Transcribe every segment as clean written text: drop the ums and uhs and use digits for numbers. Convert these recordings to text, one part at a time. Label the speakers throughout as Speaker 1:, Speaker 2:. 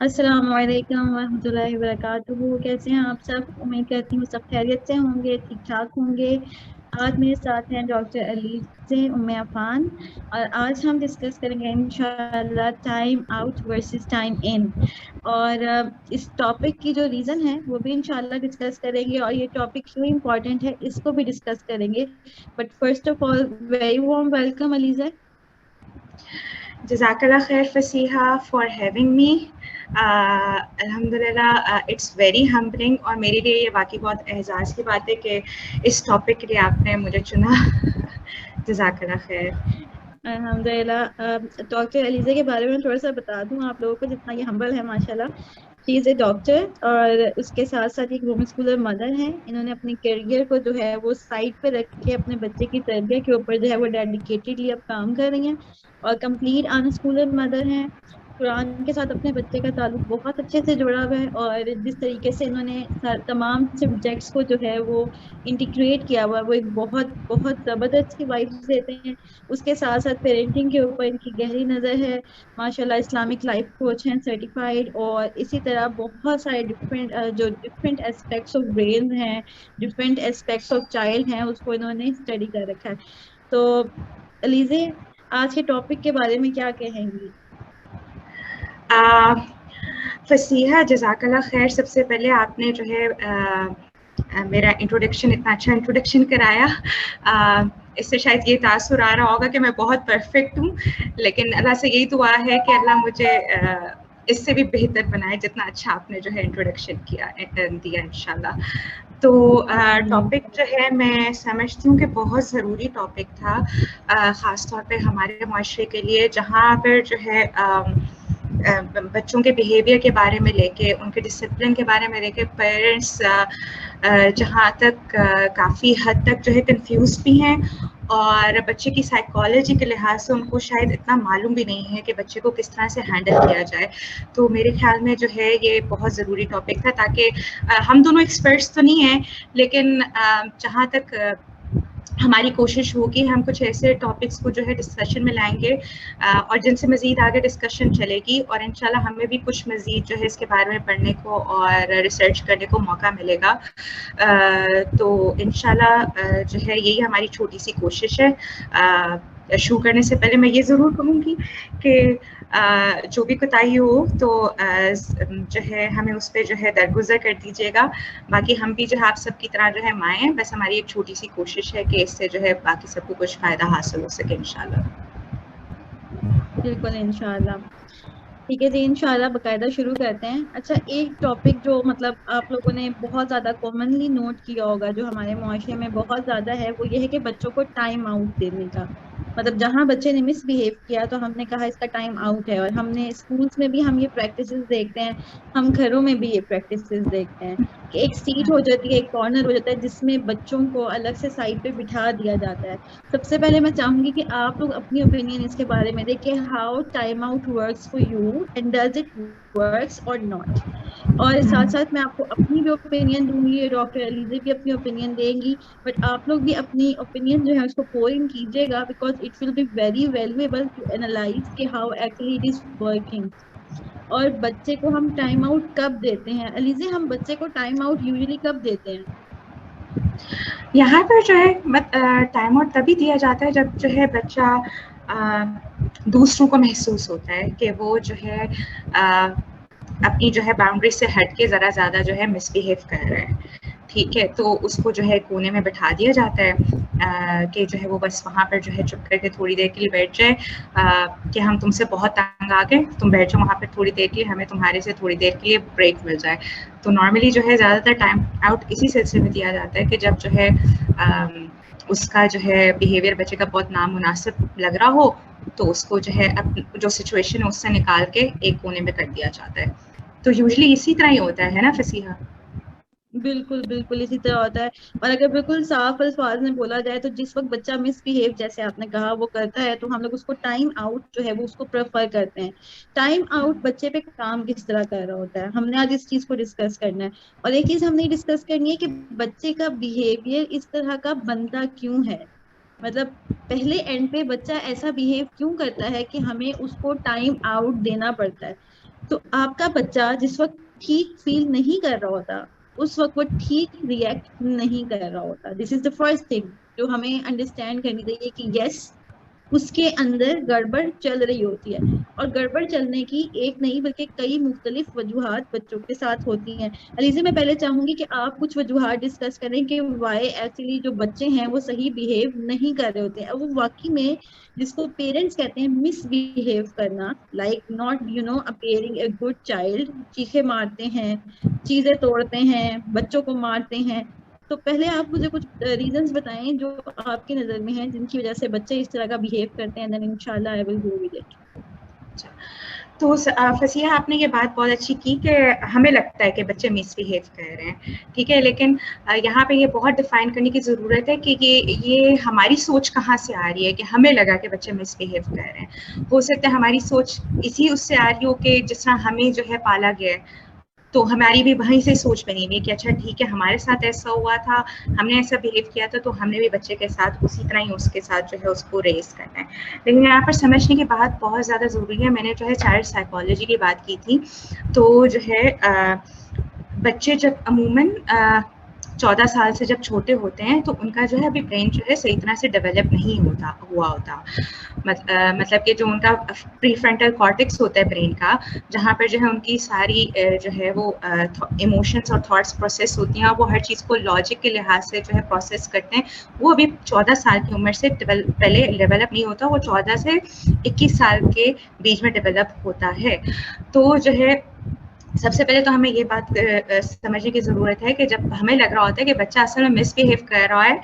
Speaker 1: अस्सलाम वालेकुम वरहमतुल्लाहि वबरकातुहू। कैसे हैं आप सब? उम्मीद करती हूँ सब खैरियत से होंगे, ठीक ठाक होंगे। आज मेरे साथ हैं डॉक्टर अली से उम्मे अफान, और आज हम डिस्कस करेंगे इंशाल्लाह time out versus time in. और इस टॉपिक की जो रीज़न है वो भी इंशाल्लाह डिस्कस करेंगे, और ये टॉपिक क्यों इम्पोर्टेंट है इसको भी डिस्कस करेंगे। But first of all, very warm welcome Aliza.
Speaker 2: Jazakallah khair Fasiha for having me. अल्हम्दुलिल्लाह इट्स वेरी हम्बलिंग और मेरे लिए ये वाकई बहुत एहसास की बात है कि इस टॉपिक के लिए आपने मुझे चुना। जज़ाकल्लाह खैर।
Speaker 1: अल्हम्दुलिल्लाह। डॉक्टर अलीज़ा के बारे में थोड़ा सा बता दूं आप लोगों को, जितना ये हम्बल है माशाल्लाह। शी इज़ ए डॉक्टर, और उसके साथ साथ एक होम स्कूलर मदर हैं। इन्होंने अपने करियर को जो है वो साइड पे रख के अपने बच्चे की तरबियत के ऊपर जो है वो डेडिकेटेडली अब काम कर रही हैं, और कंप्लीट अनस्कूलर मदर हैं। कुरान के साथ अपने बच्चे का ताल्लुक बहुत अच्छे से जुड़ा हुआ है, और जिस तरीके से इन्होंने तमाम सब्जेक्ट्स को जो है वो इंटीग्रेट किया हुआ है, वो एक बहुत बहुत जबरदस्त की वाइब्स देते हैं। उसके साथ साथ पेरेंटिंग के ऊपर इनकी गहरी नजर है। माशाल्लाह इस्लामिक लाइफ कोच हैं सर्टिफाइड, और इसी तरह बहुत सारे डिफरेंट जो डिफरेंट एस्पेक्ट्स ऑफ ब्रेन हैं, डिफरेंट एस्पेक्ट्स ऑफ चाइल्ड हैं, उसको इन्होंने स्टडी कर रखा है। तो अलीजे, आज के टॉपिक के बारे में क्या कहेंगी?
Speaker 2: फसीहा जज़ाकल्लाह खैर। सबसे पहले आपने जो है मेरा इंट्रोडक्शन, इतना अच्छा इंट्रोडक्शन कराया। इससे शायद ये तासुर आ रहा होगा कि मैं बहुत परफेक्ट हूँ, लेकिन अल्लाह से यही दुआ है कि अल्लाह मुझे इससे भी बेहतर बनाए, जितना अच्छा आपने जो है इंट्रोडक्शन दिया इंशाल्लाह। तो टॉपिक जो है मैं समझती हूँ कि बहुत ज़रूरी टॉपिक था, ख़ास तौर पे हमारे माशरे के लिए, जहाँ पर जो है बच्चों के बिहेवियर के बारे में लेके, उनके डिसिप्लिन के बारे में लेके पेरेंट्स जहाँ तक काफ़ी हद तक जो है कंफ्यूज भी हैं, और बच्चे की साइकोलॉजी के लिहाज से उनको शायद इतना मालूम भी नहीं है कि बच्चे को किस तरह से हैंडल किया जाए। तो मेरे ख्याल में जो है ये बहुत ज़रूरी टॉपिक था, ताकि हम दोनों एक्सपर्ट्स तो नहीं हैं, लेकिन जहाँ तक हमारी कोशिश होगी हम कुछ ऐसे टॉपिक्स को जो है डिस्कशन में लाएंगे, और जिनसे मज़ीद आगे डिस्कशन चलेगी, और इंशाल्लाह हमें भी कुछ मज़ीद जो है इसके बारे में पढ़ने को और रिसर्च करने को मौका मिलेगा। तो इंशाल्लाह जो है यही हमारी छोटी सी कोशिश है। शुरू करने से पहले मैं ये ज़रूर कहूँगी कि जो भी कोताही हो तो जो है हमें उस पर जो है दरगुजर कर दीजिएगा। बाकी हम भी जो है आप सबकी तरह जो है माएँ हैं, बस हमारी एक छोटी सी कोशिश है कि इससे जो है बाकी सबको कुछ फ़ायदा हासिल हो सके इंशाल्लाह।
Speaker 1: बिल्कुल इंशाल्लाह। ठीक है जी, इंशाल्लाह बकायदा शुरू करते हैं। अच्छा, एक टॉपिक जो मतलब आप लोगों ने बहुत ज्यादा कॉमनली नोट किया होगा, जो हमारे मुआशरे में बहुत ज्यादा है, वो ये है कि बच्चों को टाइम आउट देने का। मतलब जहां बच्चे ने मिसबिहेव किया तो हमने कहा इसका टाइम आउट है, और हमने स्कूल्स में भी हम ये प्रैक्टिसेस देखते हैं, हम घरों में भी ये प्रैक्टिसेस देखते हैं कि एक सीट हो जाती है, एक कॉर्नर हो जाता है, जिसमें बच्चों को अलग से साइड पे बिठा दिया जाता है। सबसे पहले मैं चाहूंगी कि आप लोग अपनी ओपिनियन इसके बारे में दें कि how time out works for you, and does it works और नॉट। और साथ साथ मैं आपको अपनी भी ओपिनियन दूंगी, डॉक्टर अलीजे भी अपनी ओपिनियन देंगी। बट आप लोग भी अपनी ओपिनियन जो है उसको पोर इन कीजिएगा, because it will be very valuable to analyse कि how actually it is working. और बच्चे को हम टाइम आउट कब देते हैं अलीजे? हम बच्चे को टाइम आउट यूजुअली कब देते हैं?
Speaker 2: यहाँ पर जो है टाइम आउट तभी दिया जाता है जब जो है बच्चा दूसरों को महसूस होता है कि वो जो है अपनी जो है बाउंड्री से हट के ज़रा ज़्यादा जो है मिसबिहेव कर रहा है। ठीक है, तो उसको जो है कोने में बिठा दिया जाता है कि जो है वो बस वहाँ पर जो है चुप करके थोड़ी देर के लिए बैठ जाए, कि हम तुमसे बहुत तंग आ गए, तुम बैठ जाओ वहाँ पर थोड़ी देर के लिए, हमें तुम्हारे से थोड़ी देर के लिए ब्रेक मिल जाए। तो नॉर्मली जो है ज़्यादातर टाइम आउट इसी सिलसिले में दिया जाता है कि जब जो है उसका जो है बिहेवियर बच्चे का बहुत नामुनासिब लग रहा हो, तो उसको जो है जो सिचुएशन है उससे निकाल के एक कोने में कर दिया जाता है। तो यूजुअली इसी तरह ही होता है ना फसीहा?
Speaker 1: बिल्कुल बिल्कुल इसी तरह होता है। और अगर बिल्कुल साफ अल्फाज में बोला जाए तो जिस वक्त बच्चा मिसबिहेव, जैसे आपने कहा, वो करता है, तो हम लोग उसको टाइम आउट जो है वो उसको प्रेफर करते हैं। टाइम आउट बच्चे पे काम किस तरह कर रहा होता है, हमने आज इस चीज को डिस्कस करना है। और एक चीज हमने डिस्कस करनी है कि बच्चे का बिहेवियर इस तरह का बनता क्यों है। मतलब पहले एंड पे बच्चा ऐसा बिहेव क्यों करता है कि हमें उसको टाइम आउट देना पड़ता है। तो आपका बच्चा जिस वक्त ठीक फील नहीं कर रहा होता, उस वक्त वो ठीक रिएक्ट नहीं कर रहा होता। This is the first thing जो हमें अंडरस्टैंड करनी चाहिए कि यस, उसके अंदर गड़बड़ चल रही होती है। और गड़बड़ चलने की एक नहीं बल्कि कई मुख्तलिफ वजूहात बच्चों के साथ होती हैं। अलीज़ा, मैं पहले चाहूंगी कि आप कुछ वजूहात डिस्कस करें कि वाई एक्चुअली जो बच्चे हैं वो सही बिहेव नहीं कर रहे होते हैं, और वो वाकई में जिसको पेरेंट्स कहते हैं मिसबिहेव करना, like not appearing a good child, चीखे मारते हैं, चीजें तोड़ते हैं, बच्चों को मारते हैं। तो पहले आप मुझे कुछ रीजंस बताएं जो आपकी नजर में हैं जिनकी वजह से बच्चे इस तरह का बिहेव करते हैं, देन इंशाल्लाह I will go with it.
Speaker 2: अच्छा, तो फसिया आपने ये बात बहुत अच्छी की कि हमें लगता है कि बच्चे मिसबिहेव कर रहे हैं, ठीक है, लेकिन यहाँ पे ये बहुत डिफाइन करने की ज़रूरत है कि ये हमारी सोच कहाँ से आ रही है कि हमें लगा कि बच्चे मिसबिहेव कर रहे हैं। हो सकता है हमारी सोच इसी उससे आ रही हो कि जिस तरह हमें जो है पाला गया है, तो हमारी भी वहीं से सोच बनी हुई कि अच्छा ठीक है, हमारे साथ ऐसा हुआ था, हमने ऐसा बिहेव किया था, तो हमने भी बच्चे के साथ उसी तरह ही उसके साथ जो है उसको रेस करना है। लेकिन यहाँ पर समझने की बात बहुत ज़्यादा ज़रूरी है। मैंने जो है चाइल्ड साइकोलॉजी की बात की थी, तो जो है बच्चे जब अमूमन 14 साल से जब छोटे होते हैं तो उनका जो है अभी ब्रेन जो है सही तरह से डेवलप नहीं हुआ होता। मतलब कि जो उनका प्री फ्रंटल कॉर्टेक्स होता है ब्रेन का, जहाँ पर जो है उनकी सारी जो है वो इमोशंस और थॉट्स प्रोसेस होती हैं, वो हर चीज़ को लॉजिक के लिहाज से जो है प्रोसेस करते हैं, वो अभी 14 साल की उम्र से पहले डेवलप नहीं होता, वो 14 से 21 साल के बीच में डेवलप होता है। तो जो है सबसे पहले तो हमें ये बात समझने की ज़रूरत है कि जब हमें लग रहा होता है कि बच्चा असल में मिसबिहेव कर रहा है,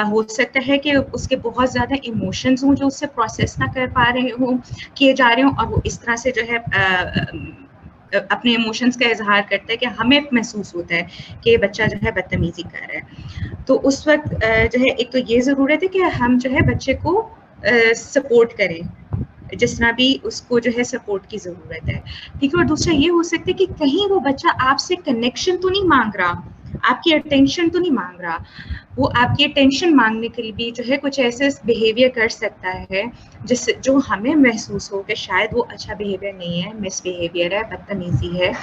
Speaker 2: हो सकता है कि उसके बहुत ज़्यादा इमोशंस हों जो उससे प्रोसेस ना कर पा रहे हों, किए जा रहे हों, और वो इस तरह से जो है अपने इमोशंस का इजहार करता है कि हमें महसूस होता है कि ये बच्चा जो है बदतमीजी कर रहा है। तो उस वक्त जो है एक तो ये ज़रूरत है कि हम जो है बच्चे को सपोर्ट करें, जिस तरह भी उसको जो है सपोर्ट की ज़रूरत है, ठीक है। और दूसरा ये हो सकता है कि कहीं वो बच्चा आपसे कनेक्शन तो नहीं मांग रहा, आपकी अटेंशन तो नहीं मांग रहा, वो आपकी अटेंशन मांगने के लिए भी जो है कुछ ऐसे बिहेवियर कर सकता है जिससे जो हमें महसूस हो कि शायद वो अच्छा बिहेवियर नहीं है, मिसबिहेवियर है, बदतमीजी है,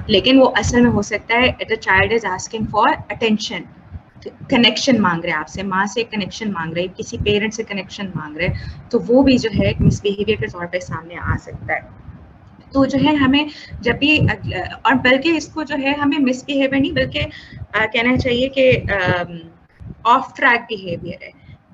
Speaker 2: लेकिन वो असल में हो सकता है the child is asking for attention, connection मांग रहे हैं आपसे, माँ से कनेक्शन मांग रहे हैं, किसी पेरेंट से कनेक्शन मांग रहे हैं, तो वो भी जो है मिसबिहेवियर के तौर पे सामने आ सकता है। तो जो है हमें जब भी और बल्कि इसको जो है हमें मिसबिहेवियर नहीं बल्कि कहना चाहिए कि ऑफ ट्रैक बिहेवियर है,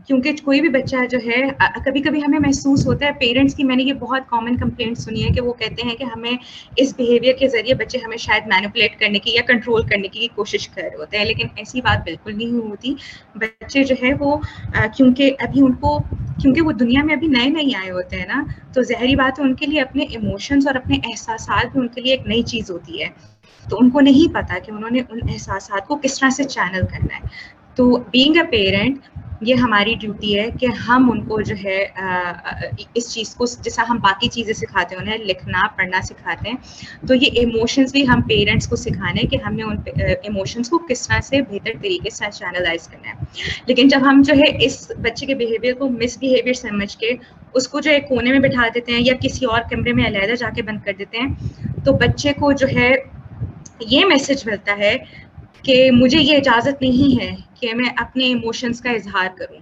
Speaker 2: क्योंकि कोई भी बच्चा जो है कभी कभी हमें महसूस होता है पेरेंट्स की, मैंने ये बहुत कॉमन कंप्लेंट सुनी है कि वो कहते हैं कि हमें इस बिहेवियर के जरिए बच्चे हमें शायद मैनिपुलेट करने की या कंट्रोल करने की कोशिश कर रहे होते हैं, लेकिन ऐसी बात बिल्कुल नहीं होती। बच्चे जो है वो क्योंकि अभी उनको, क्योंकि वो दुनिया में अभी नए नए आए होते हैं ना, तो ज़ाहिरी बात है उनके लिए अपने इमोशंस और अपने एहसासात भी उनके लिए एक नई चीज़ होती है, तो उनको नहीं पता कि उन्होंने उन एहसासात को किस तरह से चैनल करना है। तो बीइंग अ पेरेंट ये हमारी ड्यूटी है कि हम उनको जो है इस चीज़ को, जैसा हम बाकी चीज़ें सिखाते हैं, उन्हें लिखना पढ़ना सिखाते हैं, तो ये इमोशंस भी हम पेरेंट्स को सिखाने कि हमने उन इमोशंस को किस तरह से बेहतर तरीके से चैनलाइज करना है। लेकिन जब हम जो है इस बच्चे के बिहेवियर को मिसबिहेवियर समझ के उसको जो है कोने में बिठा देते हैं या किसी और कमरे में अलहदा जाके बंद कर देते हैं, तो बच्चे को जो है ये मैसेज मिलता है कि मुझे ये इजाज़त नहीं है कि मैं अपने इमोशंस का इजहार करूं।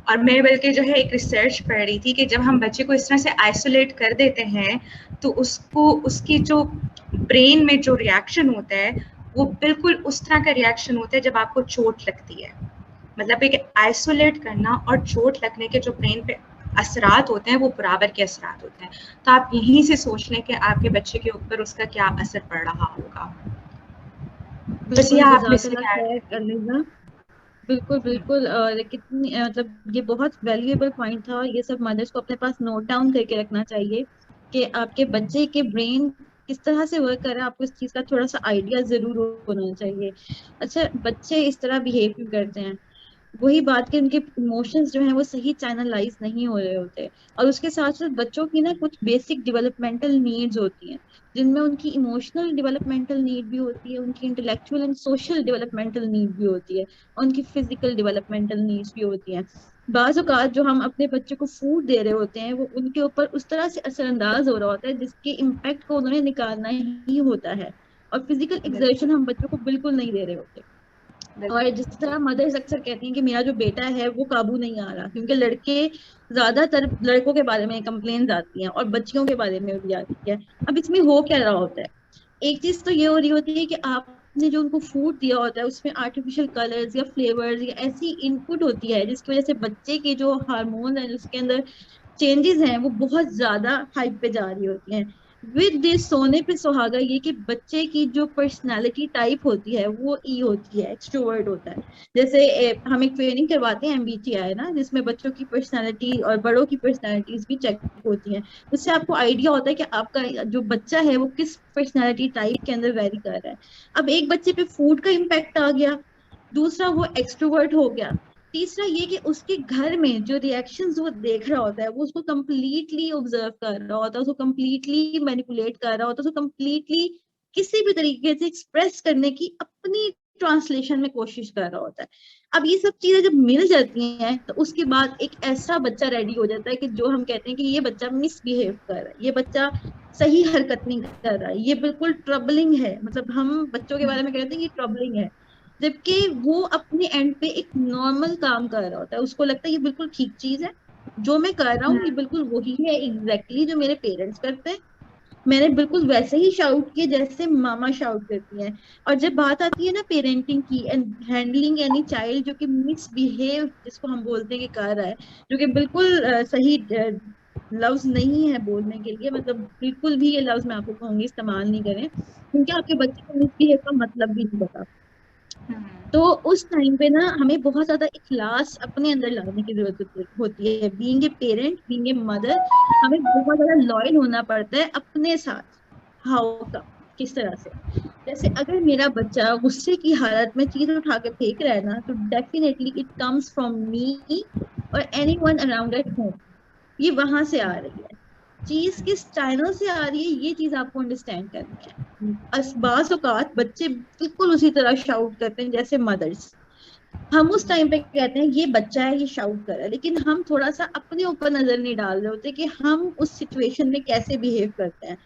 Speaker 2: और मैं बल्कि जो है एक रिसर्च पढ़ रही थी कि जब हम बच्चे को इस तरह से आइसोलेट कर देते हैं तो उसको उसकी जो ब्रेन में जो रिएक्शन होता है वो बिल्कुल उस तरह का रिएक्शन होता है जब आपको चोट लगती है। मतलब एक आइसोलेट करना और चोट लगने के जो ब्रेन पे असरात होते हैं वो बराबर के असरात होते हैं। तो आप यहीं से सोच लें कि आपके बच्चे के ऊपर उसका क्या असर पड़ रहा होगा। बस ये
Speaker 1: बिल्कुल,
Speaker 2: आप में से
Speaker 1: जज़ाकल्लाह खैर अलीज़ा। बिल्कुल बिल्कुल, कितनी मतलब ये बहुत वैल्यूएबल पॉइंट था, और ये सब मदर्स को अपने पास नोट डाउन करके रखना चाहिए कि आपके बच्चे के ब्रेन किस तरह से वर्क कर रहा है, आपको इस चीज का थोड़ा सा आइडिया जरूर होना चाहिए। अच्छा, बच्चे इस तरह बिहेव क्यों करते हैं? वही बात कि उनके इमोशंस जो हैं वो सही चैनलाइज नहीं हो रहे होते, और उसके साथ साथ बच्चों की ना कुछ बेसिक डेवलपमेंटल नीड्स होती हैं, जिनमें उनकी इमोशनल डेवलपमेंटल नीड भी होती है, उनकी intellectual and social developmental need भी होती है, और उनकी फिजिकल डेवलपमेंटल नीड्स भी होती हैं। बाज़ औक़ात जो हम अपने बच्चे को फूड दे रहे होते हैं वो उनके ऊपर उस तरह से असरअंदाज हो रहा होता है जिसके इम्पैक्ट को उन्होंने निकालना ही होता है, और फिजिकल
Speaker 2: बिल्कुल
Speaker 1: एक्सर्शन हम बच्चों को बिल्कुल नहीं दे रहे होते। और
Speaker 2: बिल्कुल।
Speaker 1: जिस तरह मदर्स अक्सर कहती हैं कि मेरा जो बेटा है वो काबू नहीं आ रहा, क्योंकि लड़के, ज्यादातर लड़कों के बारे में कंप्लेन्स आती हैं और बच्चियों के बारे में भी आती है। अब इसमें हो क्या रहा होता है, एक चीज तो ये हो रही होती है कि आपने जो उनको फूड दिया होता है उसमें आर्टिफिशियल कलर्स या फ्लेवर्स या ऐसी इनपुट होती है जिसकी वजह से बच्चे के जो हार्मोन है उसके अंदर चेंजेस हैं वो बहुत ज्यादा हाइप पे जा रही होती हैं। विद दिस सोने पे सुहागा ये कि बच्चे की जो पर्सनालिटी टाइप होती है वो ई होती है, एक्सट्रोवर्ट होता है। जैसे हम एक ट्रेनिंग करवाते हैं एमबीटीआई ना, जिसमें बच्चों की पर्सनालिटी और बड़ों की पर्सनालिटीज भी चेक होती हैं। उससे आपको आइडिया होता है कि आपका जो बच्चा है वो किस पर्सनालिटी टाइप के अंदर वेरी कर रहा है। अब एक बच्चे पे फूड का इम्पैक्ट आ गया, दूसरा वो एक्सट्रोवर्ट हो गया, तीसरा ये कि उसके घर में जो रिएक्शंस वो देख रहा होता है वो उसको कंप्लीटली ऑब्जर्व कर रहा होता है, उसको कंप्लीटली मैनिपुलेट कर रहा होता है, उसको कंप्लीटली किसी भी तरीके से एक्सप्रेस करने की अपनी ट्रांसलेशन में कोशिश कर रहा होता है। अब ये सब चीजें जब मिल जाती हैं तो उसके बाद एक ऐसा बच्चा रेडी हो जाता है कि जो हम कहते हैं कि ये बच्चा मिसबिहेव कर रहा है, ये बच्चा सही हरकत नहीं कर रहा है, ये बिल्कुल ट्रबलिंग है। मतलब हम बच्चों के बारे में कहते हैं कि ट्रबलिंग है, जबकि वो अपने एंड पे एक नॉर्मल काम कर रहा होता है, उसको लगता है ये बिल्कुल ठीक चीज है, जो मैं कर रहा हूँ ये बिल्कुल वही है एग्जैक्टली जो मेरे पेरेंट्स करते हैं, मैंने बिल्कुल वैसे ही शाउट किया जैसे मामा शाउट करती हैं। और जब बात आती है ना पेरेंटिंग की एंड हैंडलिंग एनी चाइल्ड जो कि मिसबिहेव जिसको हम बोलते हैं कि कर रहा है, जो कि बिल्कुल सही लफ्ज नहीं है बोलने के लिए, मतलब बिल्कुल भी ये लफ्ज मैं आपको कहूंगी इस्तेमाल नहीं करें, क्योंकि आपके बच्चे को मिसबिहेव का मतलब भी नहीं पता। तो उस टाइम पे ना हमें बहुत ज्यादा इखलास अपने अंदर लाने की जरूरत होती है, being a parent, being a mother, हमें बहुत ज्यादा लॉयल होना पड़ता है अपने साथ। हाउ का किस तरह से, जैसे अगर मेरा बच्चा गुस्से की हालत में चीज उठा के फेंक रहा है ना, तो definitely it comes from me और anyone around at home, ये वहां से आ रही है। चीज किस चैनल से आ रही है ये चीज आपको अंडरस्टैंड करनी है। बाज़ औकात बच्चे बिल्कुल उसी तरह शाउट करते हैं जैसे मदर्स, हम उस टाइम पे कहते हैं ये बच्चा है ये शाउट कर रहा है, लेकिन हम थोड़ा सा अपने ऊपर नजर नहीं डाल रहे होते कि हम उस सिचुएशन में कैसे बिहेव करते हैं।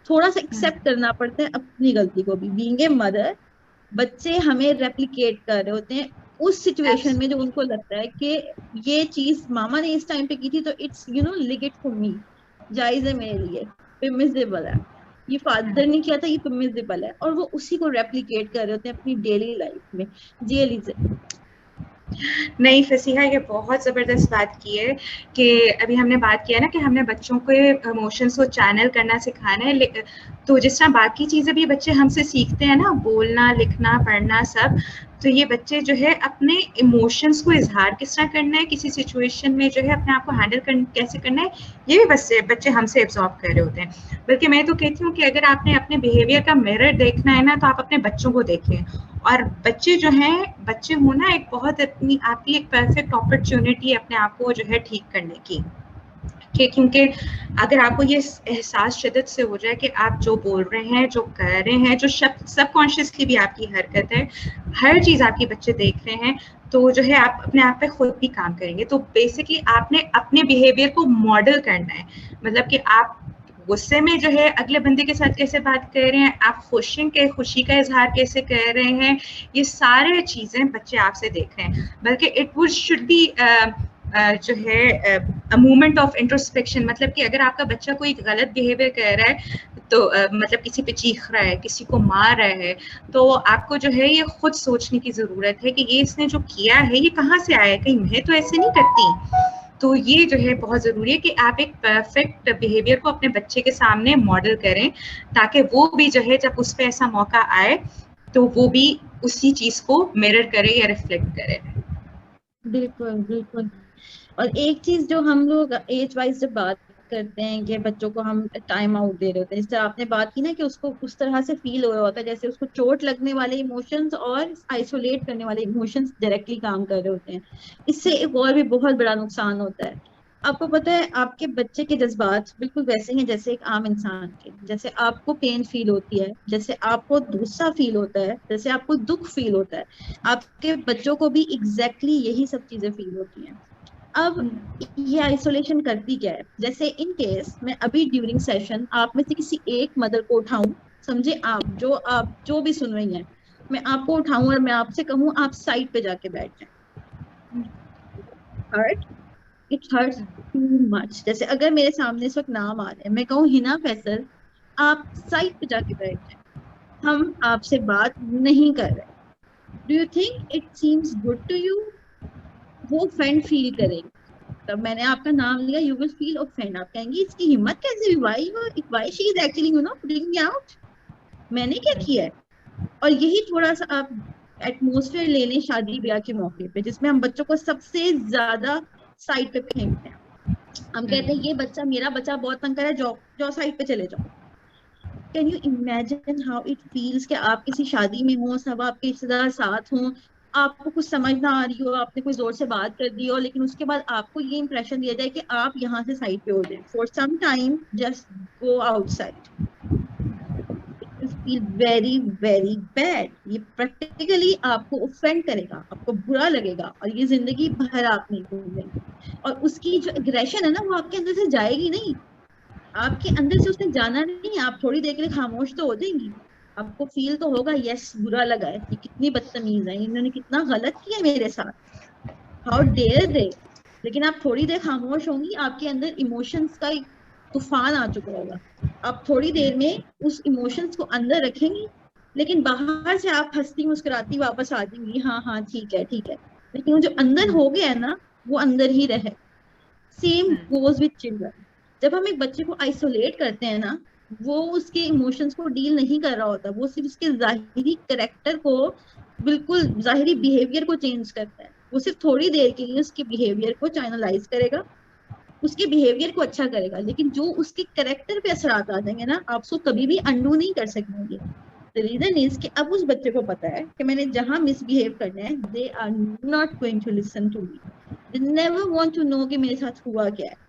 Speaker 1: थोड़ा सा एक्सेप्ट करना पड़ता है अपनी गलती को भी, बीइंग ए मदर। बच्चे हमें रेप्लिकेट कर रहे होते हैं उस सिचुएशन में जो उनको लगता है कि ये चीज मामा ने इस टाइम पे की थी तो it's league it for me, जायज है मेरे लिए, परमिसिबल है। ये फादर ने किया था ये परमिसिबल है, और वो उसी को रेप्लिकेट कर रहे होते हैं अपनी डेली लाइफ में। जी एलिजे।
Speaker 2: नहीं फसीहा, ये बहुत ज़बरदस्त बात की है कि अभी हमने बात किया ना कि हमने बच्चों को इमोशंस को चैनल करना सिखाना है, तो जिस तरह बाकी चीज़ें भी बच्चे हमसे सीखते हैं ना, बोलना लिखना पढ़ना सब, तो ये बच्चे जो है अपने इमोशंस को इजहार किस तरह करना है, किसी सिचुएशन में जो है अपने आप को हैंडल कैसे करना है, ये भी बच्चे हमसे एब्जॉर्ब कर रहे होते हैं। बल्कि मैं तो कहती हूँ कि अगर आपने अपने बिहेवियर का मिरर देखना है ना, तो आप अपने बच्चों को देखें। और बच्चे जो हैं, बच्चे होना एक बहुत अपनी आपकी एक परफेक्ट अपॉर्चुनिटी है अपने आप को जो है ठीक करने की, क्योंकि अगर आपको ये एहसास शिद्दत से हो जाए कि आप जो बोल रहे हैं, जो कर रहे हैं, जो सबकॉन्शियसली भी आपकी हरकत है, हर चीज़ आपके बच्चे देख रहे हैं, तो जो है आप अपने आप पे खुद भी काम करेंगे। तो बेसिकली आपने अपने बिहेवियर को मॉडल करना है, मतलब कि आप गुस्से में जो है अगले बंदे के साथ कैसे बात कर रहे हैं, आप खुशी का इजहार कैसे कर रहे हैं, ये सारे चीज़ें बच्चे आपसे देख रहे हैं। बल्कि इट वुड शुड बी जो है अ मोमेंट ऑफ इंट्रोस्पेक्शन, मतलब कि अगर आपका बच्चा कोई गलत बिहेवियर कर रहा है, तो मतलब किसी पे चीख रहा है, किसी को मार रहा है, तो आपको जो है ये खुद सोचने की ज़रूरत है कि ये इसने जो किया है ये कहाँ से आया है, कहीं मैं तो ऐसे नहीं करती। तो ये जो है बहुत ज़रूरी है कि आप एक परफेक्ट बिहेवियर को अपने बच्चे के सामने मॉडल करें, ताकि वो भी जो है जब उस पर ऐसा मौका आए तो वो भी उसी चीज़ को मिरर करे या रिफ्लेक्ट करे।
Speaker 1: बिल्कुल बिल्कुल। और एक चीज जो हम लोग एज वाइज जब बात करते हैं कि बच्चों को हम टाइम आउट दे रहे होते हैं, जैसे आपने बात की ना कि उसको उस तरह से फील हो रहा होता है जैसे उसको चोट लगने वाले इमोशंस और आइसोलेट करने वाले इमोशंस डायरेक्टली काम कर रहे होते हैं, इससे एक और भी बहुत बड़ा नुकसान होता है। आपको पता है आपके बच्चे के जज्बात बिल्कुल वैसे ही हैं जैसे एक आम इंसान के, जैसे आपको पेन फील होती है, जैसे आपको गुस्सा फील होता है, जैसे आपको दुख फील होता है, आपके बच्चों को भी एग्जैक्टली यही सब चीजें फील होती हैं। अब ये आइसोलेशन करती क्या है, जैसे इन केस मैं अभी ड्यूरिंग सेशन आप में से किसी एक मदर को उठाऊं, समझे आप जो भी सुन रही हैं, मैं आपको उठाऊं और मैं आपसे कहूं आप साइड पे जाके बैठ जाएं, hurt, it hurts too much. जैसे अगर मेरे सामने इस वक्त नाम आ रहे हैं, मैं कहूँ हिना फैसल, आप साइड पे जाके बैठ जाएं, हम आपसे बात नहीं कर रहे। Do you think it seems good to you? वो ऑफेंड फील करेंगे। तब मैंने आपका नाम लिया, यू विल फील ऑफेंड, आप कहेंगे इसकी हिम्मत कैसे हुई, why she is actually putting me out, मैंने क्या किया है। और यही थोड़ा सा आप एटमोसफेयर ले लें शादी ब्याह के मौके पे, जिसमें हम बच्चों को सबसे ज्यादा साइड पे फेंकते हैं। हम कहते हैं ये बच्चा, मेरा बच्चा बहुत तंग कर रहा है, जाओ जाओ साइड पे चले जाओ। Can you imagine how it feels कि आप किसी शादी में हो, सब आपके रिश्तेदार साथ हों, आपको कुछ समझ ना आ रही हो, आपने कोई जोर से बात कर दी हो, लेकिन उसके बाद आपको ये इंप्रेशन दिया जाए कि आप यहाँ से साइड पे हो जाए for some time, just go outside. Feel very very bad. ये प्रैक्टिकली आपको ऑफेंड करेगा, आपको बुरा लगेगा, और ये जिंदगी भर आप नहीं भूलेंगे। और उसकी जो एग्रेशन है ना, वो आपके अंदर से जाएगी नहीं, आपके अंदर से उसने जाना नहीं। आप थोड़ी देर के लिए खामोश तो हो जाएंगी, आपको फील तो होगा यस बुरा लगा है, ये कितनी बदतमीज है, इन्होंने कितना गलत किया मेरे साथ, हाउ डेयर दे। लेकिन आप थोड़ी देर खामोश होंगी, आपके अंदर इमोशंस का एक तूफान आ चुका होगा, आप थोड़ी देर में उस इमोशंस को अंदर रखेंगी, लेकिन बाहर से आप हंसती मुस्कुराती वापस आ जाएंगी, हाँ हाँ ठीक है ठीक है, लेकिन वो जो अंदर हो गया है ना, वो अंदर ही रहे। Same goes with children. जब हम एक बच्चे को आइसोलेट करते हैं ना, वो उसके इमोशंस को डील नहीं कर रहा होता, वो सिर्फ उसके जाहिरी करेक्टर को, बिल्कुल जाहिरी बिहेवियर को चेंज करता है। वो सिर्फ थोड़ी देर के लिए उसके बिहेवियर को चैनलाइज करेगा, उसके बिहेवियर को अच्छा करेगा, लेकिन जो उसके करेक्टर पे असरात आ जाएंगे ना, आप उसको कभी भी अंडू नहीं कर सकेंगे। द रीजन इज कि अब उस बच्चे को पता है कि मैंने जहां मिसबिहेव करना है, they are not going to listen to me, they never want to know कि मेरे साथ हुआ क्या है।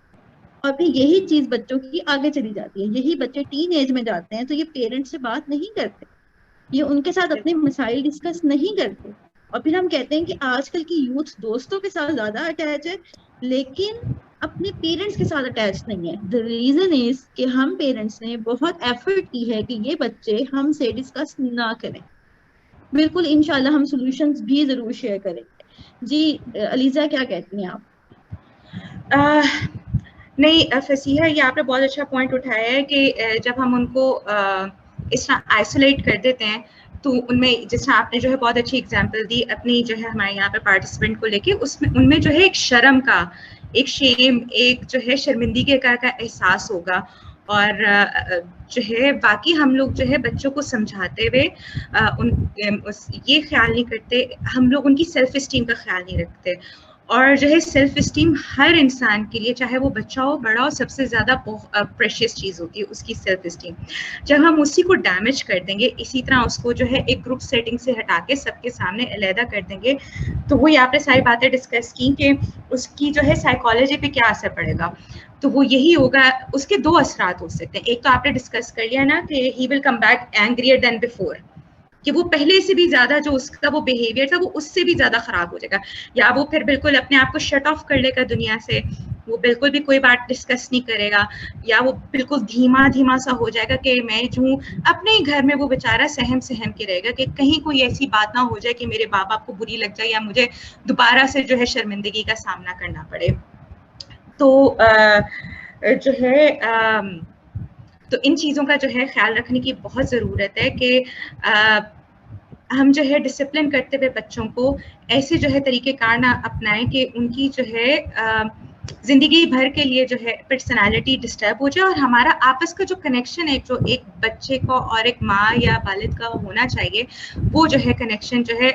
Speaker 1: और फिर यही चीज बच्चों की आगे चली जाती है, यही बच्चे टीन एज में जाते हैं तो ये पेरेंट्स से बात नहीं करते, ये उनके साथ अपने मसाइल डिस्कस नहीं करते। और फिर हम कहते हैं कि आजकल की यूथ दोस्तों के साथ ज्यादा अटैच है, लेकिन अपने पेरेंट्स के साथ अटैच नहीं है। द रीजन इज कि हम पेरेंट्स ने बहुत एफर्ट की है कि ये बच्चे हमसे डिस्कस ना करें। बिल्कुल इंशाल्लाह हम सॉल्यूशंस भी जरूर शेयर करेंगे। जी अलीजा क्या कहती हैं आप?
Speaker 2: नहीं फसीहा, ये आपने बहुत अच्छा पॉइंट उठाया है कि जब हम उनको इस तरह आइसोलेट कर देते हैं, तो उनमें जिस तरह आपने जो है बहुत अच्छी एग्जांपल दी अपनी जो है हमारे यहाँ पे पार्टिसिपेंट को लेके, उसमें उनमें जो है एक शर्म का, एक शेम, एक जो है शर्मिंदगी का एहसास होगा। और जो है बाकी हम लोग जो है बच्चों को समझाते हुए ये ख्याल नहीं करते, हम लोग उनकी सेल्फ इस्टीम का ख्याल नहीं रखते। और जो है सेल्फ इस्टीम हर इंसान के लिए, चाहे वो बच्चा हो बड़ा हो, सबसे ज़्यादा प्रेशियस चीज़ होती है उसकी सेल्फ इस्टीम। जब हम उसी को डैमेज कर देंगे, इसी तरह उसको जो है एक ग्रुप सेटिंग से हटा के सबके सामने अलहदा कर देंगे, तो वही आपने सारी बातें डिस्कस की कि उसकी जो है साइकोलॉजी पे क्या असर पड़ेगा। तो वो यही होगा, उसके दो असरात हो सकते हैं। एक तो आपने डिस्कस कर लिया ना कि he will come back angrier than before, कि वो पहले से भी ज्यादा जो उसका वो बिहेवियर था वो उससे भी ज्यादा खराब हो जाएगा, या वो फिर बिल्कुल अपने आप को शट ऑफ कर लेगा दुनिया से, वो बिल्कुल भी कोई बात डिस्कस नहीं करेगा, या वो बिल्कुल धीमा धीमा सा हो जाएगा कि मैं जो हूँ अपने ही घर में वो बेचारा सहम सहम के रहेगा कि कहीं कोई ऐसी बात ना हो जाए कि मेरे माँ बाप को बुरी लग जाए या मुझे दोबारा से जो है शर्मिंदगी का सामना करना पड़े। तो जो है तो इन चीज़ों का जो है ख्याल रखने की बहुत ज़रूरत है कि हम जो है डिसिप्लिन करते हुए बच्चों को ऐसे जो है तरीक़ेकार ना अपनाएं कि उनकी जो है ज़िंदगी भर के लिए जो है पर्सनालिटी डिस्टर्ब हो जाए, और हमारा आपस का जो कनेक्शन है, जो एक बच्चे को और एक माँ या वालिद का होना चाहिए, वो जो है कनेक्शन जो है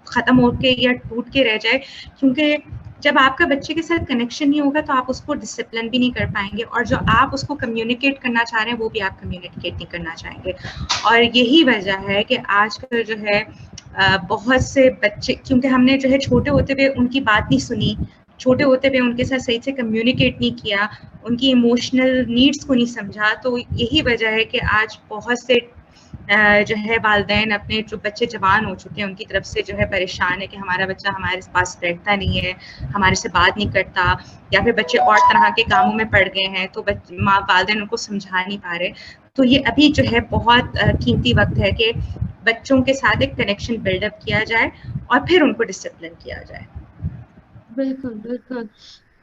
Speaker 2: ख़त्म होके या टूट के रह जाए। क्योंकि जब आपका बच्चे के साथ कनेक्शन नहीं होगा तो आप उसको डिसिप्लिन भी नहीं कर पाएंगे, और जो आप उसको कम्युनिकेट करना चाह रहे हैं वो भी आप कम्युनिकेट नहीं करना चाहेंगे। और यही वजह है कि आजकल जो है बहुत से बच्चे, क्योंकि हमने जो है छोटे होते हुए उनकी बात नहीं सुनी, छोटे होते हुए उनके साथ सही से कम्युनिकेट नहीं किया, उनकी इमोशनल नीड्स को नहीं समझा, तो यही वजह है कि आज बहुत से जो है वालिदैन अपने जो बच्चे जवान हो चुके हैं उनकी तरफ से जो है परेशान है कि हमारा बच्चा हमारे पास बैठता नहीं है, हमारे से बात नहीं करता, या फिर बच्चे और तरह के कामों में पड़ गए हैं तो माँ वालिदैन उनको समझा नहीं पा रहे। तो ये अभी जो है बहुत कीमती वक्त है कि बच्चों के साथ एक कनेक्शन बिल्डअप किया जाए और फिर उनको डिसिप्लिन किया जाए।
Speaker 1: बिल्कुल बिल्कुल।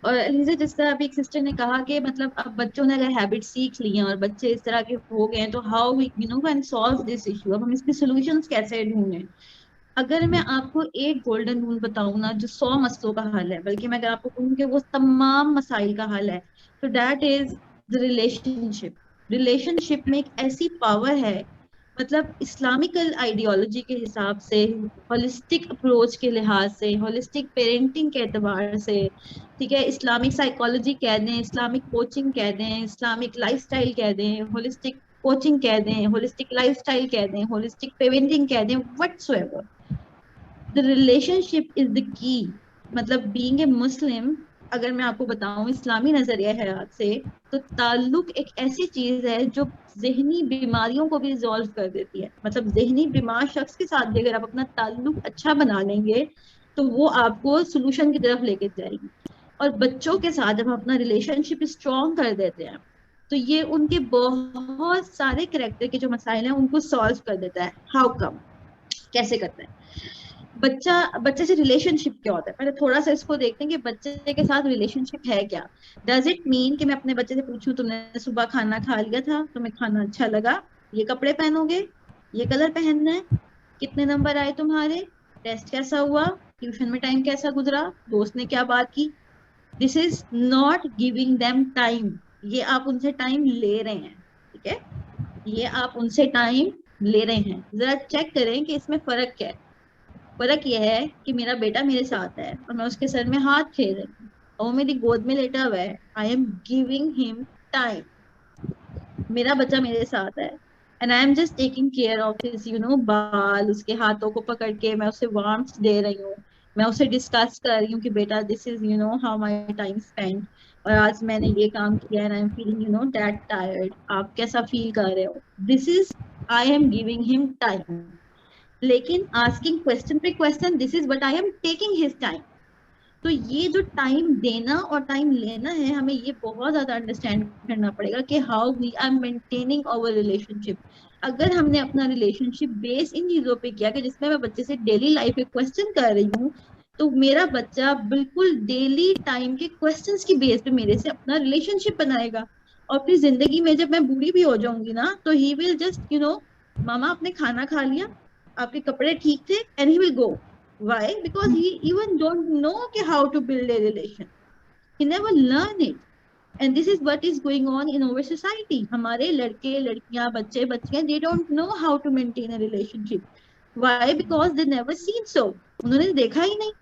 Speaker 1: और अलीजा, जिस तरह अभी एक सिस्टर ने कहा कि मतलब अब बच्चों ने अगर हैबिट सीख ली हैं और बच्चे इस तरह के हो गए हैं, तो how we can solve this issue, अब हम इसके सॉल्यूशंस कैसे ढूंढें। अगर मैं आपको एक गोल्डन रूल बताऊं ना जो 100 मसलों का हल है, बल्कि मैं अगर आपको कहूँ कि वो तमाम मसाइल का हल है, तो that is the relationship. Relationship में एक ऐसी पावर है, मतलब इस्लामिकल आइडियोलॉजी के हिसाब से, होलिस्टिक अप्रोच के लिहाज से, होलिस्टिक पेरेंटिंग के एतबार से, ठीक है, इस्लामिक साइकोलॉजी कह दें, इस्लामिक कोचिंग कह दें, इस्लामिक लाइफस्टाइल कह दें, होलिस्टिक कोचिंग कह दें, होलिस्टिक लाइफस्टाइल कह दें, होलिस्टिक पेरेंटिंग कह दें, whatsoever, the relationship is the key. मतलब बीइंग ए मुस्लिम, अगर मैं आपको बताऊं इस्लामी नजरिया हयात से, तो ताल्लुक एक ऐसी चीज है जो जहनी बीमारियों को भी रिजॉल्व कर देती है। मतलब जहनी बीमार शख्स के साथ भी अगर आप अपना ताल्लुक अच्छा बना लेंगे, तो वो आपको सोल्यूशन की तरफ लेके जाएगी। और बच्चों के साथ जब हम अपना रिलेशनशिप स्ट्रॉन्ग कर देते हैं, तो ये उनके बहुत सारे करेक्टर के जो मसाइल हैं उनको सॉल्व कर देता है। हाउ कम, कैसे करता है? बच्चा, बच्चे से रिलेशनशिप क्या होता है, पहले थोड़ा सा इसको देखते हैं कि बच्चे के साथ रिलेशनशिप है क्या। डज इट मीन कि मैं अपने बच्चे से पूछूं, तुमने सुबह खाना खा लिया था, तुम्हें खाना अच्छा लगा, ये कपड़े पहनोगे, ये कलर पहनना है, कितने नंबर आए तुम्हारे, टेस्ट कैसा हुआ, ट्यूशन में टाइम कैसा गुजरा, दोस्त ने क्या बात की। This is not giving them time. ये आप उनसे टाइम ले रहे हैं, ठीक है, ये आप उनसे टाइम ले रहे हैं। जरा चेक करें कि इसमें फर्क क्या है। फर्क यह है कि मेरा बेटा मेरे साथ है और मैं उसके सर में हाथ फेर रही हूँ और वो मेरी गोद में लेटा हुआ है, I am giving him time. मेरा बच्चा मेरे साथ है and I am just taking care of his बाल, उसके हाथों को पकड़ के मैं उसे वार्मथ दे रही हूँ। मैं उसे डिस्कस कर रही हूँ कि बेटा this is how my time spend, और आज मैंने ये काम किया and I am feeling that tired, आप कैसा फील कर रहे हो। This is, I am giving him time. लेकिन आस्किंग क्वेश्चन पे question, this is but I am taking his time. तो ये जो टाइम देना और टाइम लेना है, हमें ये बहुत ज्यादा अंडरस्टैंड करना पड़ेगा कि how we are maintaining our relationship. अगर हमने अपना रिलेशनशिप बेस इन चीजों पे किया कि जिसमें मैं बच्चे से डेली लाइफ के क्वेश्चन कर रही हूँ, तो मेरा बच्चा बिल्कुल डेली टाइम के क्वेश्चंस की बेस पे मेरे से अपना रिलेशनशिप बनाएगा। और फिर जिंदगी में जब मैं बूढ़ी भी हो जाऊंगी ना, तो ही विल जस्ट मामा आपने खाना खा लिया, आपके कपड़े ठीक थे, and he will go. Why? Because he even don't know how to build a relation. He never learn it. And this is what is going on in our society. हमारे लड़के लड़कियां बच्चे बच्चियां, they don't know how to maintain a relationship. Why? Because they never seen so. उन्होंने देखा ही नहीं।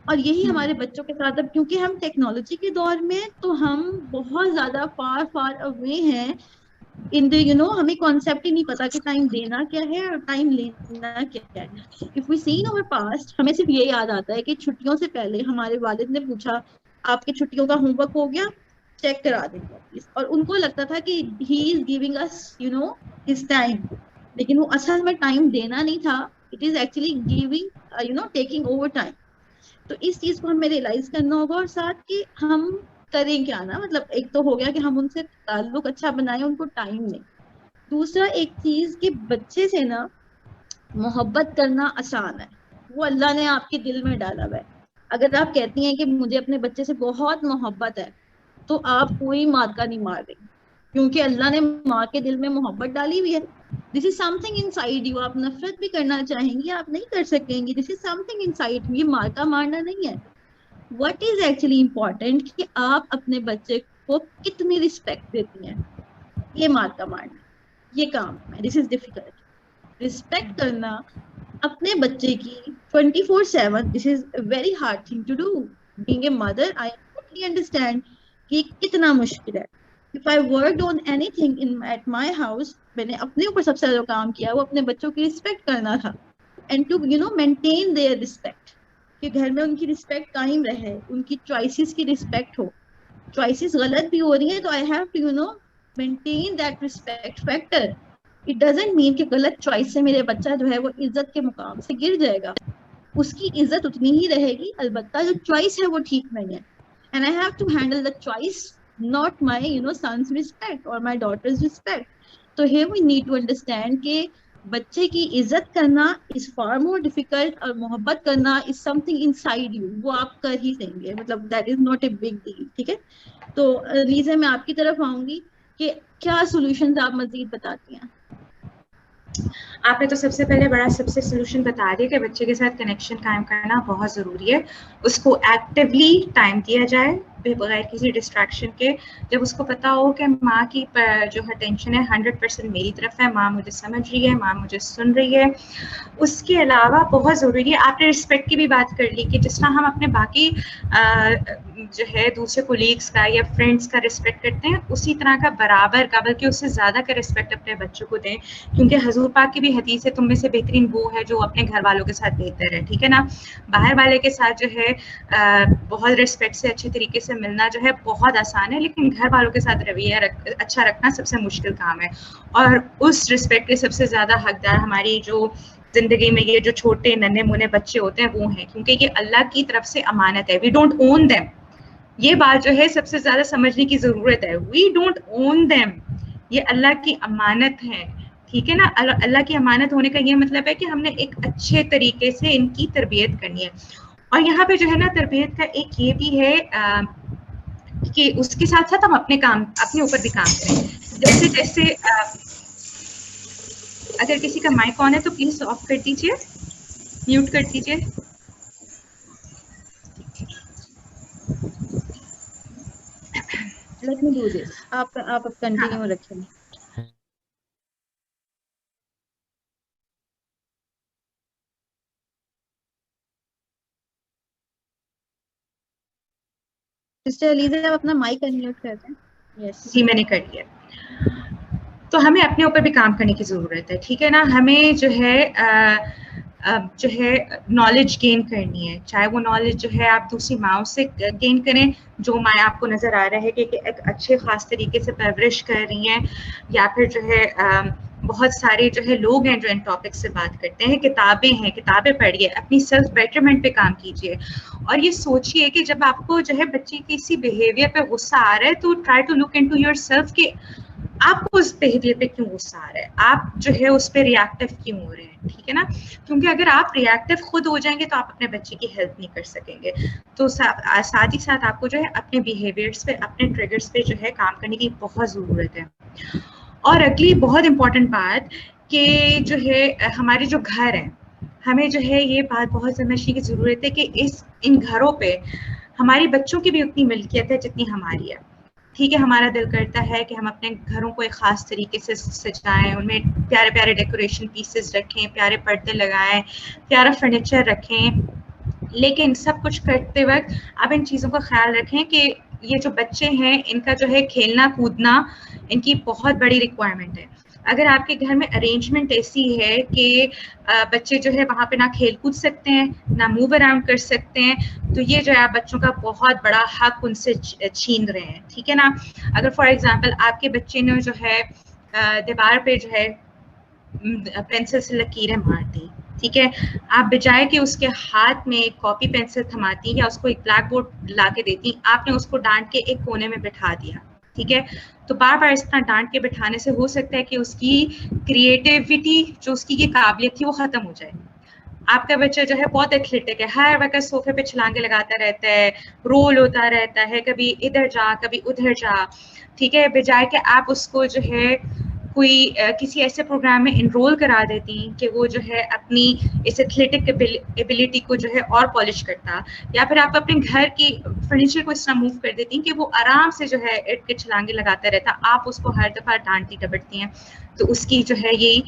Speaker 1: और यही हमारे बच्चों के साथ, अब क्योंकि हम टेक्नोलॉजी के दौर में, तो हम बहुत ज्यादा फार फार अवे हैं इन द हमें कॉन्सेप्ट ही नहीं पता कि टाइम देना क्या है और टाइम लेना क्या है। If we see in our past, हमें सिर्फ ये याद आता है कि छुट्टियों से पहले हमारे वालिद ने पूछा, आपके छुट्टियों का होमवर्क हो गया, चेक करा दें प्लीज। और उनको लगता था कि he is giving us his time, लेकिन वो असल में टाइम देना नहीं था, it is actually giving taking over time. तो इस चीज को हमें रियलाइज करना होगा, और साथ कि हम करें क्या ना। मतलब एक तो हो गया कि हम उनसे ताल्लुक अच्छा बनाए, उनको टाइम दें। दूसरा एक चीज कि बच्चे से ना मोहब्बत करना आसान है, वो अल्लाह ने आपके दिल में डाला हुआ है। अगर आप कहती हैं कि मुझे अपने बच्चे से बहुत मोहब्बत है, तो आप कोई माँ का नहीं मार देंगे, क्योंकि अल्लाह ने माँ के दिल में मोहब्बत डाली हुई है। This is something inside you. आप नफरत भी करना चाहेंगी, आप नहीं कर सकेंगी, this is something inside you. ये माँ का मारना नहीं है। व्हाट इज एक्चुअली इम्पोर्टेंट कि आप अपने बच्चे को कितनी रिस्पेक्ट देती हैं, ये माँ का मारना, ये काम है। This is difficult. रिस्पेक्ट करना अपने बच्चे की 24/7, this is very hard thing to do. Being a mother, I totally understand कि कितना मुश्किल है। If I worked on anything in at my house, मैंने अपने ऊपर सबसे ज्यादा काम किया वो अपने बच्चों की रिस्पेक्ट करना था, and to maintain their respect, कि घर में उनकी रिस्पेक्ट कायम रहे, उनकी चॉइसेस की रिस्पेक्ट हो। चॉइसेस गलत भी हो रही है तो I have to maintain that respect factor. It doesn't mean कि गलत चॉइस से मेरे बच्चा जो है वो इज्जत के मुकाम से गिर जाएगा, उसकी इज्जत उतनी ही रहेगी, अलबत्ता जो चॉइस है वो ठीक नहीं है। And I have to handle the choice, not my sons respect और माई डॉटर्स रिस्पेक्ट। तो here we need to understand कि बच्चे की इज्जत करना इज फार मोर डिफिकल्ट, और मोहब्बत करना इज समथिंग इनसाइड यू, वो आप कर ही देंगे, मतलब that is not a big deal. ठीक है, तो लीजा मैं आपकी तरफ आऊंगी कि क्या सॉल्यूशंस आप मजीद बताती हैं।
Speaker 2: आपने तो सबसे पहले बड़ा सबसे सोल्यूशन बता दिया कि बच्चे के साथ कनेक्शन कायम करना बहुत ज़रूरी है, उसको एक्टिवली टाइम दिया जाए बगैर किसी डिस्ट्रैक्शन के। जब उसको पता हो कि माँ की जो है टेंशन है 100% मेरी तरफ है, माँ मुझे समझ रही है, माँ मुझे सुन रही है। उसके अलावा बहुत ज़रूरी है, आपने रिस्पेक्ट की भी बात कर ली कि जिस तरह हम अपने बाकी जो है दूसरे कोलीग्स का या फ्रेंड्स का रिस्पेक्ट करते हैं, उसी तरह का बराबर का बल्कि उससे ज़्यादा का रिस्पेक्ट अपने बच्चों को दें, क्योंकि हजूर पाक की भी हदीस है, तुम में से बेहतरीन वो है जो अपने घर वालों के साथ बेहतर है। ठीक है ना, बाहर वाले के साथ जो है बहुत रिस्पेक्ट से अच्छे तरीके से मिलना जो है बहुत आसान है, लेकिन घर वालों के साथ रवैया अच्छा रखना सबसे मुश्किल काम है। और उस रिस्पेक्ट के सबसे ज़्यादा हकदार हमारी जो जिंदगी में ये जो छोटे नन्हे मुन्ने बच्चे होते हैं वो हैं, क्योंकि ये अल्लाह की तरफ से अमानत है। वी डोंट ओन देम, ये बात जो है सबसे ज्यादा समझने की जरूरत है। वी डोंट ओन देम, ये अल्लाह की अमानत है। ठीक है ना, अल्लाह की अमानत होने का ये मतलब है कि हमने एक अच्छे तरीके से इनकी तरबियत करनी है। और यहाँ पे जो है ना तरबियत का एक ये भी है कि उसके साथ साथ हम अपने ऊपर भी काम करें। जैसे जैसे अगर किसी का माइक ऑन है तो प्लीज ऑफ कर दीजिए, म्यूट कर दीजिए।
Speaker 1: लेट मी डू दिस, आप कंटिन्यू
Speaker 2: हाँ,
Speaker 1: रखें। सिस्टर अलीजा आप अपना माइक अनम्यूट कर दें। यस।
Speaker 2: जी मैंने कर लिया। तो हमें अपने ऊपर भी काम करने की ज़रूरत है। ठीक है ना, हमें जो है नॉलेज गेन करनी है, चाहे वो नॉलेज जो है आप दूसरी माओ से गेन करें, जो माएँ आपको नज़र आ रहा है कि एक अच्छे ख़ास तरीके से परवरिश कर रही हैं, या फिर जो है बहुत सारे जो है लोग हैं जो इन टॉपिक से बात करते हैं, किताबें पढ़िए, अपनी सेल्फ बेटरमेंट पे काम कीजिए। और ये सोचिए कि जब आपको जो है बच्चे की किसी बिहेवियर पे गुस्सा आ रहा है तो try to look into yourself कि आपको उस बिहेवियर पे क्यों गुस्सा आ रहा है, आप जो है उस पे रिएक्टिव क्यों हो रहे हैं। ठीक है ना, क्योंकि अगर आप रिएक्टिव खुद हो जाएंगे तो आप अपने बच्चे की हेल्प नहीं कर सकेंगे। तो साथ ही साथ आपको जो है अपने बिहेवियर्स पे, अपने ट्रिगर्स पे जो है काम करने की बहुत ज़रूरत है। और अगली बहुत इंपॉर्टेंट बात कि जो है हमारे जो घर हैं, हमें जो है ये बात बहुत समझने की ज़रूरत है कि इन घरों पे हमारे बच्चों की भी उतनी मिल्कियत है जितनी हमारी है। ठीक है, हमारा दिल करता है कि हम अपने घरों को एक ख़ास तरीके से सजाएं, उनमें प्यारे प्यारे डेकोरेशन पीसेस रखें, प्यारे पर्दे लगाएं, प्यारा फर्नीचर रखें, लेकिन सब कुछ करते वक्त आप इन चीज़ों का ख्याल रखें कि ये जो बच्चे हैं इनका जो है खेलना कूदना इनकी बहुत बड़ी रिक्वायरमेंट है। अगर आपके घर में अरेंजमेंट ऐसी है कि बच्चे जो है वहाँ पे ना खेल कूद सकते हैं, ना मूव अराउंड कर सकते हैं, तो ये जो है आप बच्चों का बहुत बड़ा हक उनसे छीन रहे हैं। ठीक है ना, अगर फॉर एग्जांपल आपके बच्चे ने जो है दीवार पे जो है पेंसिल से लकीरें मार दी, ठीक है, आप बजाय कि उसके हाथ में कॉपी पेंसिल थमाती या उसको एक ब्लैक बोर्ड ला के देती, आपने उसको डांट के एक कोने में बिठा दिया। ठीक है, तो बार बार इस तरह डांट के बिठाने से हो सकता है कि उसकी क्रिएटिविटी, जो उसकी ये काबिलियत थी, वो खत्म हो जाए। आपका बच्चा जो है बहुत एथलेटिक है, हर वक्त सोफे पे छलांगे लगाता रहता है, रोल होता रहता है, कभी इधर जा कभी उधर जा। ठीक है, बजाय कि आप उसको जो है कोई किसी ऐसे प्रोग्राम में इनरोल करा देती कि वो जो है अपनी इस एथलेटिक एबिलिटी को जो है और पॉलिश करता, या फिर आप अपने घर की फर्नीचर को इस तरह मूव कर देती कि वो आराम से जो है इट के छलांगे लगाता रहता, आप उसको हर दफ़ा डांटती डपटती हैं, तो उसकी जो है ये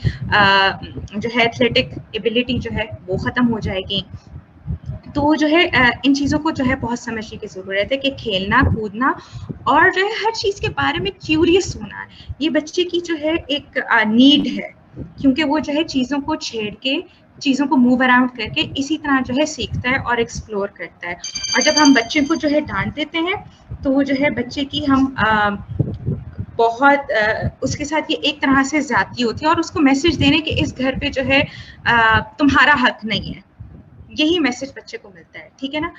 Speaker 2: जो है एथलेटिक एबिलिटी जो है वो ख़त्म हो जाएगी। तो जो है इन चीज़ों को जो है बहुत समझने की ज़रूरत है कि खेलना कूदना और जो है हर चीज़ के बारे में क्यूरियस होना, ये बच्चे की जो है एक नीड है, क्योंकि वो जो है चीज़ों को छेड़ के, चीज़ों को मूव अराउंड करके इसी तरह जो है सीखता है और एक्सप्लोर करता है। और जब हम बच्चे को जो है डांट देते हैं तो वो जो है बच्चे की हम बहुत उसके साथ ये एक तरह से ज्यादती होती है और उसको मैसेज देने कि इस घर पे जो है तुम्हारा हक नहीं है, यही मैसेज बच्चे को मिलता है, ठीक है ना।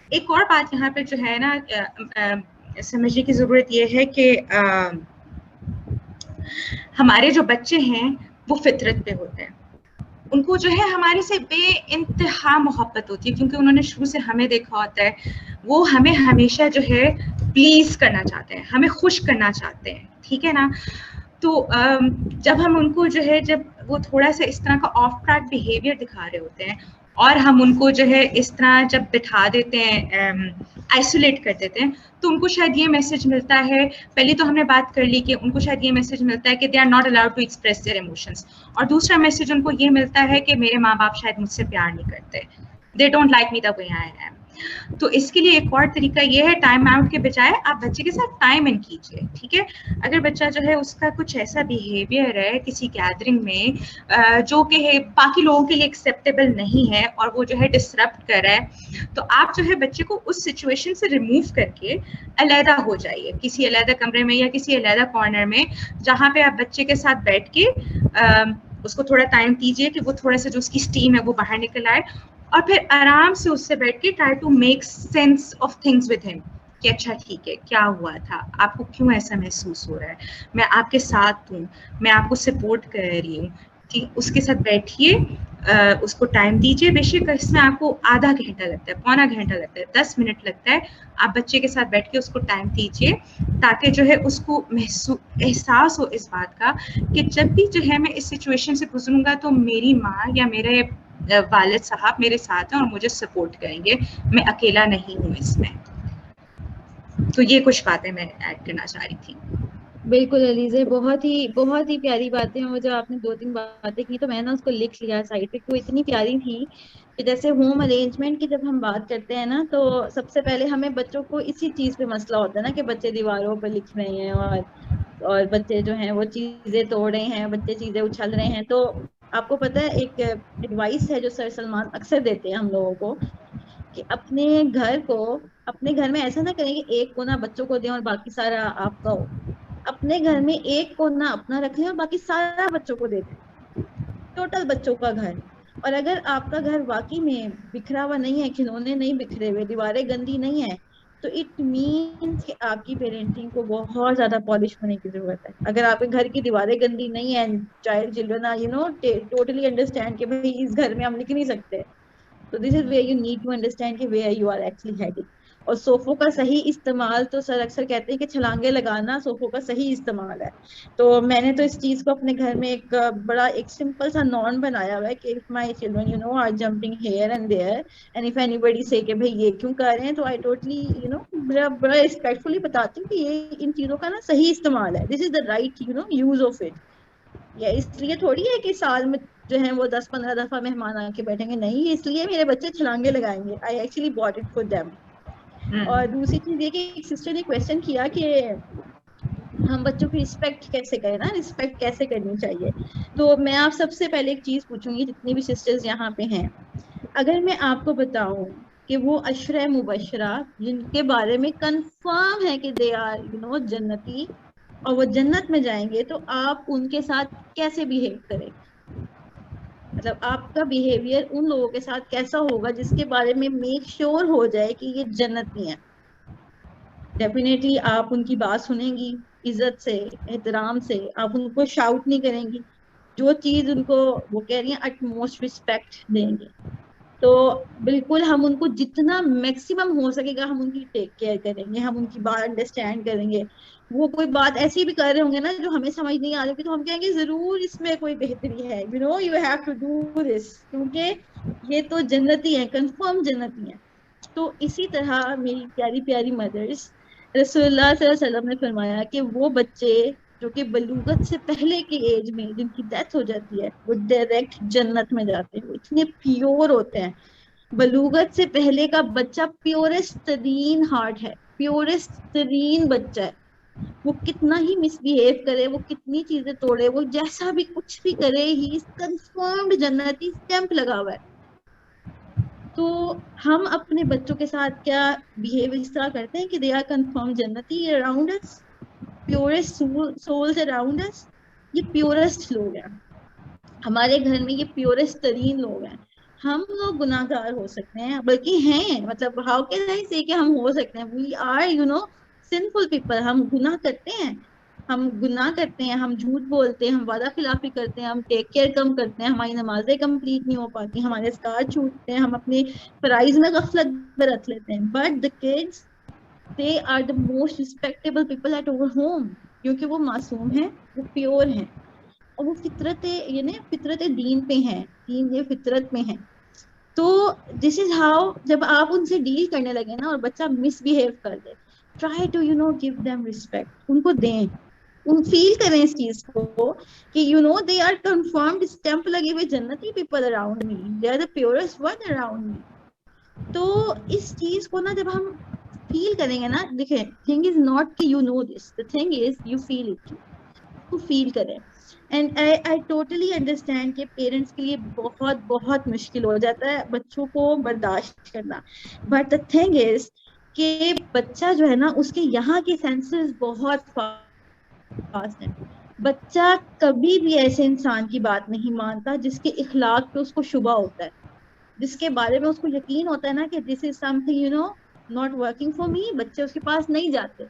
Speaker 2: एक और बात यहाँ पे जो है ना समझने की जरूरत ये है कि हमारे जो बच्चे हैं वो फितरत पे होते हैं, उनको जो है हमारे से बेइंतहा मोहब्बत होती है क्योंकि उन्होंने शुरू से हमें देखा होता है, वो हमें हमेशा जो है प्लीज करना चाहते हैं, हमें खुश करना चाहते हैं, ठीक है ना। तो जब हम उनको जो है, जब वो थोड़ा सा इस तरह का ऑफ ट्रैक बिहेवियर दिखा रहे होते हैं और हम उनको जो है इस तरह जब बिठा देते हैं, आइसोलेट कर देते हैं, तो उनको शायद ये मैसेज मिलता है, पहले तो हमने बात कर ली कि उनको शायद ये मैसेज मिलता है कि they are not allowed to express their emotions, और दूसरा मैसेज उनको ये मिलता है कि मेरे माँ बाप शायद मुझसे प्यार नहीं करते, they don't like me the way I am. तो इसके लिए एक और तरीका ये है, टाइम आउट के बजाय आप बच्चे के साथ टाइम इन कीजिए, ठीक है। अगर बच्चा जो है उसका कुछ ऐसा बिहेवियर है किसी गैदरिंग में जो कि बाकी लोगों के लिए एक्सेप्टेबल नहीं है और वो जो है डिसरप्ट कर रहा है, तो आप जो है बच्चे को उस सिचुएशन से रिमूव करके अलहदा हो जाइए किसी अलहदा कमरे में या किसी अलहदा कॉर्नर में, जहाँ पे आप बच्चे के साथ बैठ के उसको थोड़ा टाइम दीजिए कि वो थोड़ा सा जो उसकी स्टीम है वो बाहर निकल आए, और फिर आराम से उससे बैठ के try to make sense of things with him कि अच्छा ठीक है, क्या हुआ था, आपको क्यों ऐसा महसूस हो रहा है, मैं आपके साथ हूँ, मैं आपको सपोर्ट कर रही हूँ, ठीक। उसके साथ बैठिए, उसको टाइम दीजिए, बेशक इसमें आपको आधा घंटा लगता है, पौना घंटा लगता है, 10 मिनट लगता है, आप बच्चे के साथ बैठ के उसको टाइम दीजिए ताकि जो है उसको एहसास हो इस बात का कि जब भी जो है मैं इस सिचुएशन से गुजरूंगा तो मेरी माँ या मेरे वालिद साहब मेरे साथ हैं और मुझे सपोर्ट करेंगे, मैं अकेला नहीं हूँ इसमें। तो ये कुछ बातें मैं ऐड करना चाह रही थी।
Speaker 1: बिल्कुल अलीज़े, बहुत ही प्यारी बातें हैं। वो जो आपने दो तीन बातें की तो मैंने उसको लिख लिया साइड पे, वो इतनी प्यारी थी कि जैसे होम अरेंजमेंट की जब हम बात करते हैं ना, तो सबसे पहले हमें बच्चों को इसी चीज पे मसला होता है ना कि बच्चे दीवारों पर लिख रहे हैं और बच्चे जो हैं वो चीजें तोड़ रहे हैं, बच्चे चीजें उछल रहे हैं। तो आपको पता है एक एडवाइस है जो सर सलमान अक्सर देते हैं हम लोगों को, कि अपने घर में ऐसा ना करें कि एक कोना बच्चों को दें और बाकी सारा आपका हो। अपने घर में एक कोना अपना रख लें और बाकी सारा बच्चों को दे दें, टोटल बच्चों का घर। और अगर आपका घर वाकई में बिखरा हुआ नहीं है, खिलौने नहीं बिखरे हुए, दीवारें गंदी नहीं है, तो इट मीन्स कि आपकी पेरेंटिंग को बहुत ज्यादा पॉलिश होने की जरूरत है। अगर आपके घर की दीवारें गंदी नहीं है, child children are totally understand कि भाई इस घर में हम लिख नहीं सकते, तो this is where you need to understand कि where you are actually heading. और सोफों का सही इस्तेमाल, तो सर अक्सर कहते हैं कि छलांगे लगाना सोफों का सही इस्तेमाल है। तो मैंने तो इस चीज को अपने घर में एक सिंपल सा नॉर्म बनाया हुआ है कि if my children are jumping here and there and if anybody say कि भाई ये क्यों कर रहे हैं, तो आई टोटली बड़ा रिस्पेक्टफुली बताती हूँ कि ये इन चीजों का ना सही इस्तेमाल है, this is the right use of it. या इसलिए थोड़ी है कि साल में जो है वो 10-15 दफा मेहमान आके बैठेंगे, नहीं, इसलिए मेरे बच्चे छलांगे लगाएंगे, I actually bought it for them. और दूसरी चीज ये कि एक सिस्टर ने क्वेश्चन किया कि हम बच्चों की रिस्पेक्ट कैसे करें ना, रिस्पेक्ट कैसे करनी चाहिए। तो मैं आप सबसे पहले एक चीज पूछूंगी, जितनी भी सिस्टर्स यहाँ पे हैं, अगर मैं आपको बताऊं कि वो अशरे मुबशरा जिनके बारे में कंफर्म है कि दे आर जन्नती और वो जन्नत में जाएंगे, तो आप उनके साथ कैसे बिहेव करें? मतलब आपका बिहेवियर उन लोगों के साथ कैसा होगा जिसके बारे में मेक श्योर हो जाए कि ये जन्नती हैं? डेफिनेटली आप उनकी बात सुनेंगी, इज्जत से, एहतराम से, आप उनको शाउट नहीं करेंगी, जो चीज उनको वो कह रही है अटमोस्ट रिस्पेक्ट देंगे। तो बिल्कुल हम उनको जितना मैक्सिमम हो सकेगा हम उनकी टेक केयर करेंगे, हम उनकी बात अंडरस्टैंड करेंगे। वो कोई बात ऐसी भी कर रहे होंगे ना जो हमें समझ नहीं आ रही, तो हम कहेंगे जरूर इसमें कोई बेहतरी है, you have to do this, क्योंकि ये तो जन्नती है, कंफर्म जन्नती है। तो इसी तरह मेरी प्यारी प्यारी मदर्स, रसूलुल्लाह सल्लल्लाहु अलैहि वसल्लम ने फरमाया कि वो बच्चे जो कि बलूगत से पहले की एज में जिनकी डेथ हो जाती है वो डायरेक्ट जन्नत में जाते हैं, वो इतने प्योर होते हैं। बलूगत से पहले का बच्चा प्योरेस्ट तरीन हार्ट है, प्योरेस्ट तरीन बच्चा है। वो कितना ही मिसबिहेव करे, वो कितनी चीजें तोड़े, वो जैसा भी कुछ भी करे, ही इज कंफर्म्ड जन्नती, स्टैंप लगा हुआ है। तो हम अपने बच्चों के साथ क्या बिहेव इस तरह करते हैं कि दे आर कंफर्म जन्नती around us? Purest souls around us, ये प्योरेस्ट लोग हैं हमारे घर में, ये प्योरेस्ट तरीन लोग हैं। हम लोग गुनाहगार हो सकते हैं, बल्कि हैं, मतलब हाउ कैन आई से कि हम हो सकते हैं, वी आर सिंफुल पीपल, हम गुनाह करते हैं, हम गुनाह करते हैं, हम झूठ बोलते हैं, हम वादा खिलाफी करते हैं, हम टेक केयर कम करते हैं, हमारी नमाजें कंप्लीट नहीं हो पाती, हमारे स्कार छूटते हैं, हम अपने फराइज में गफलत बरत लेते हैं, but the kids, they are the most respectable people at our home, क्योंकि वो मासूम हैं, वो प्योर हैं, और वो फितरत ये ना फितरत दीन पे हैं, दीन ये फितरत में है। तो दिस इज हाउ, जब आप उनसे डील करने लगे ना और बच्चा मिसबिहेव कर दे, try to give them respect, उनको दें, उन फील करें इस चीज को कि दे आर कंफर्म्ड स्टैंप लगे हुए जन्नती people around me, they are the purest one around me. तो इस चीज को ना जब हम फील करेंगे ना, देखिए थिंग इज नॉट कि this, the thing is you feel it, तो फील करें। एंड आई टोटली अंडरस्टैंड कि पेरेंट्स के लिए बहुत बहुत मुश्किल हो जाता है बच्चों को बर्दाश्त करना, बट द थिंग इज कि बच्चा जो है ना, उसके यहाँ के सेंसेस बहुत फास्ट है। बच्चा कभी भी ऐसे इंसान की बात नहीं मानता जिसके इखलाक पे उसको शुबा होता है, जिसके बारे में उसको यकीन होता है ना कि this is something not working for me, बच्चे उसके पास नहीं जाते।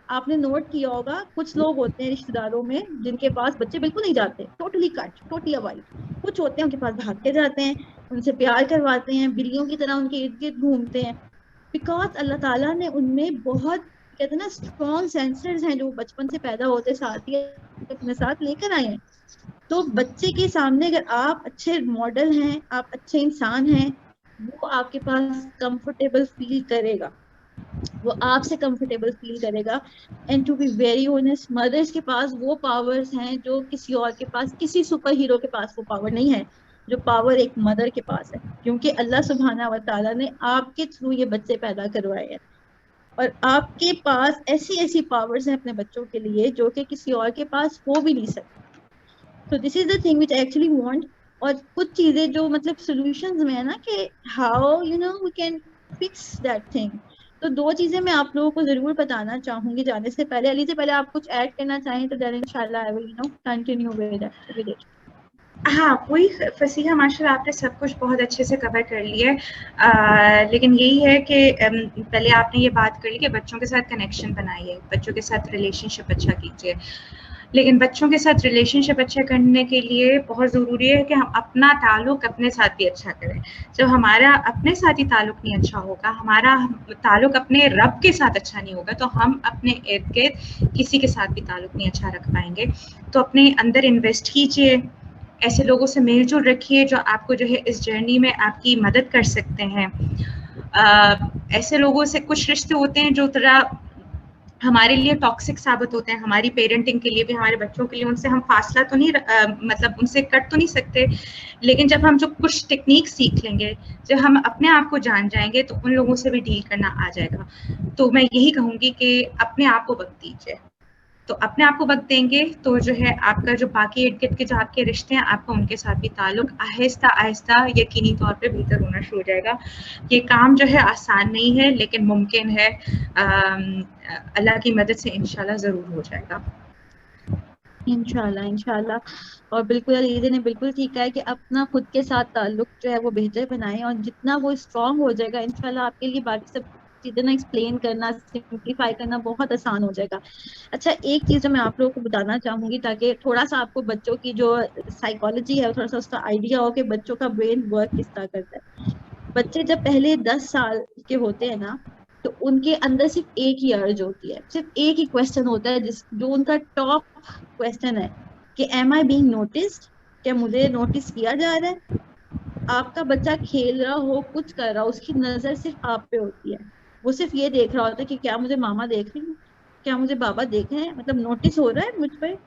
Speaker 1: आपने नोट किया होगा, कुछ लोग होते हैं रिश्तेदारों में जिनके पास बच्चे बिल्कुल नहीं जाते, टोटली कट, टोटली अवॉइड। कुछ होते हैं उनके पास भाग के जाते हैं, उनसे प्यार करवाते हैं, बिल्लियों की तरह उनके इर्द गिर्द घूमते हैं, बिकॉज अल्लाह ताला ने उनमें बहुत, कहते हैं ना, स्ट्रॉन्ग सेंसर्स हैं जो बचपन से पैदा होते साथ ही अपने साथ लेकर आए हैं। तो बच्चे के सामने अगर आप अच्छे मॉडल हैं, आप अच्छे इंसान हैं, वो आपके पास कंफर्टेबल फील करेगा, वो आपसे कंफर्टेबल फील करेगा। And to be very honest, mothers के पास वो पावर्स हैं जो किसी और के पास, किसी सुपर हीरो के पास वो पावर नहीं है जो पावर एक मदर के पास है, क्योंकि अल्लाह सुब्हाना व तआला ने आपके थ्रू ये बच्चे पैदा करवाए हैं, और आपके पास ऐसी ऐसी पावर्स हैं अपने बच्चों के लिए जो कि किसी और के पास हो भी नहीं सकती। तो this is the thing which I actually want. और कुछ चीजें जो मतलब सॉल्यूशंस में है ना, कि how we can fix that thing. तो दो चीजें मैं आप लोगों को जरूर बताना चाहूंगी जाने से पहले। अली से पहले आप कुछ ऐड करना चाहें तो देन इंशाल्लाह I will continue with it.
Speaker 2: हाँ, वही फसीहा, माशाल्लाह आपने सब कुछ बहुत अच्छे से कवर कर लिया है। लेकिन यही है कि पहले आपने ये बात कर ली कि बच्चों के साथ कनेक्शन बनाइए, बच्चों के साथ रिलेशनशिप अच्छा कीजिए। लेकिन बच्चों के साथ रिलेशनशिप अच्छा करने के लिए बहुत ज़रूरी है कि हम अपना ताल्लुक अपने साथ भी अच्छा करें। जब हमारा अपने साथ ही ताल्लुक नहीं अच्छा होगा, हमारा ताल्लुक अपने रब के साथ अच्छा नहीं होगा, तो हम अपने इर्द गिर्द किसी के साथ भी ताल्लुक नहीं अच्छा रख पाएंगे। तो अपने अंदर इन्वेस्ट कीजिए, ऐसे लोगों से मेल जोल रखिए जो आपको जो है इस जर्नी में आपकी मदद कर सकते हैं। ऐसे लोगों से, कुछ रिश्ते होते हैं जो थोड़ा हमारे लिए टॉक्सिक साबित होते हैं, हमारी पेरेंटिंग के लिए भी, हमारे बच्चों के लिए, उनसे हम फासला तो नहीं मतलब उनसे कट तो नहीं सकते, लेकिन जब हम जो कुछ टेक्निक सीख लेंगे, जब हम अपने आप को जान जाएंगे, तो उन लोगों से भी डील करना आ जाएगा। तो मैं यही कहूँगी कि अपने आप को वक्त दीजिए। तो अपने आप को वक्त देंगे तो जो है आपका जो बाकी इर्द गिर्द के जो आपके रिश्ते हैं, आपका उनके साथ भी ताल्लुक आहिस्ता आहिस्ता यकीनी तौर पे बेहतर होना शुरू हो जाएगा। ये काम जो है आसान नहीं है, लेकिन मुमकिन है। अल्लाह की मदद से इंशाल्लाह ज़रूर हो जाएगा।
Speaker 1: इंशाल्लाह इंशाल्लाह। और बिल्कुल अलीज़ा ने बिल्कुल ठीक है कि अपना खुद के साथ ताल्लुक जो है वो बेहतर बनाएं, और जितना वो स्ट्रांग हो जाएगा इंशाल्लाह आपके लिए बाकी सब चीजें ना एक्सप्लेन करना, सिंप्लीफाई करना बहुत आसान हो जाएगा। अच्छा, एक चीज जो मैं आप लोगों को बताना चाहूंगी ताकि थोड़ा सा आपको बच्चों की जो साइकोलॉजी है थोड़ा सा उसका आइडिया हो कि बच्चों का ब्रेन वर्क किस तरह करता है। बच्चे जब पहले 10 साल के होते हैं ना, तो उनके अंदर सिर्फ एक ही अर्ज होती है, सिर्फ एक ही क्वेश्चन होता है जो उनका टॉप क्वेश्चन है कि एम आई बीइंग नोटिस्ड, क्या मुझे नोटिस किया जा रहा है। आपका बच्चा खेल रहा हो, कुछ कर रहा हो, उसकी नजर सिर्फ आप पे होती है, वो सिर्फ ये देख रहा होता है कि क्या मुझे मामा देख रही है, क्या मुझे बाबा देख रहे हैं, मतलब नोटिस हो रहा है मुझ पे,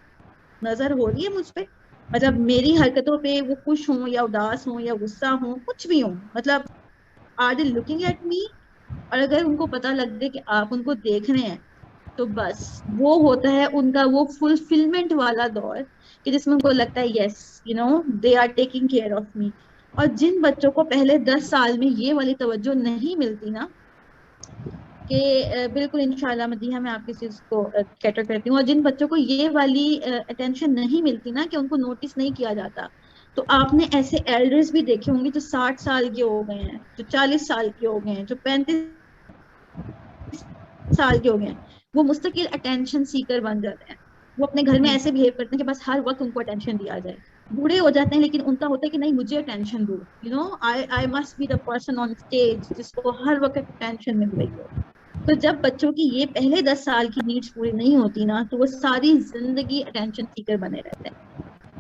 Speaker 1: नजर हो रही है मुझ पे, मतलब मेरी हरकतों पे वो खुश हूँ या उदास हूँ या गुस्सा हूँ, कुछ भी हूँ, मतलब are they looking at me. और अगर उनको पता लग जाए कि आप उनको देख रहे हैं, तो बस वो होता है उनका वो फुलफिलमेंट वाला दौर, कि जिसमें उनको लगता है yes they are taking care of me. और जिन बच्चों को पहले 10 साल में ये वाली तवज्जो नहीं मिलती ना, कि बिल्कुल इंशाल्लाह मदीहा मैं आपकी चीज को कैटर करती हूँ। और जिन बच्चों को ये वाली अटेंशन नहीं मिलती ना, कि उनको नोटिस नहीं किया जाता, तो आपने ऐसे एल्डर्स भी देखे होंगे जो 60 साल के हो गए हैं, जो 40 साल के हो गए हैं, जो 35 साल के हो गए हैं, वो मुस्तकिल अटेंशन सीकर बन जाते हैं। वो अपने घर में ऐसे बिहेव करते हैं कि बस हर वक्त उनको अटेंशन दिया जाए। बूढ़े हो जाते हैं लेकिन उनका होता है कि नहीं, मुझे अटेंशन दो, I must be the person on stage जिसको हर वक्त अटेंशन मिल रही हो। तो जब बच्चों की ये पहले 10 साल की नीड्स पूरी नहीं होती ना, तो वो सारी जिंदगी अटेंशन सीकर बने रहते हैं।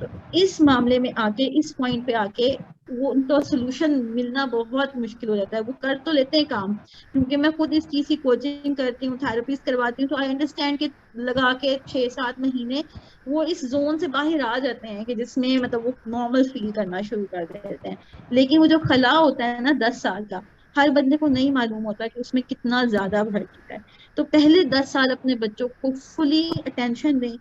Speaker 1: तो इस मामले में आके, इस पॉइंट पे आके, वो उनका सोल्यूशन मिलना बहुत मुश्किल हो जाता है। वो कर तो लेते हैं काम, क्योंकि मैं खुद इस चीज की कोचिंग करती हूँ, थेरेपीज करवाती हूँ, तो आई अंडरस्टैंड कि लगा के 6-7 महीने वो इस जोन से बाहर आ जाते हैं कि जिसमें मतलब वो नॉर्मल फील करना शुरू कर देते हैं। लेकिन वो जो खला होता है ना 10 साल का, हर बंदे को नहीं मालूम होता कि उसमें कितना ज्यादा भर चुका है। तो पहले 10 साल अपने बच्चों को फुली अटेंशन दें,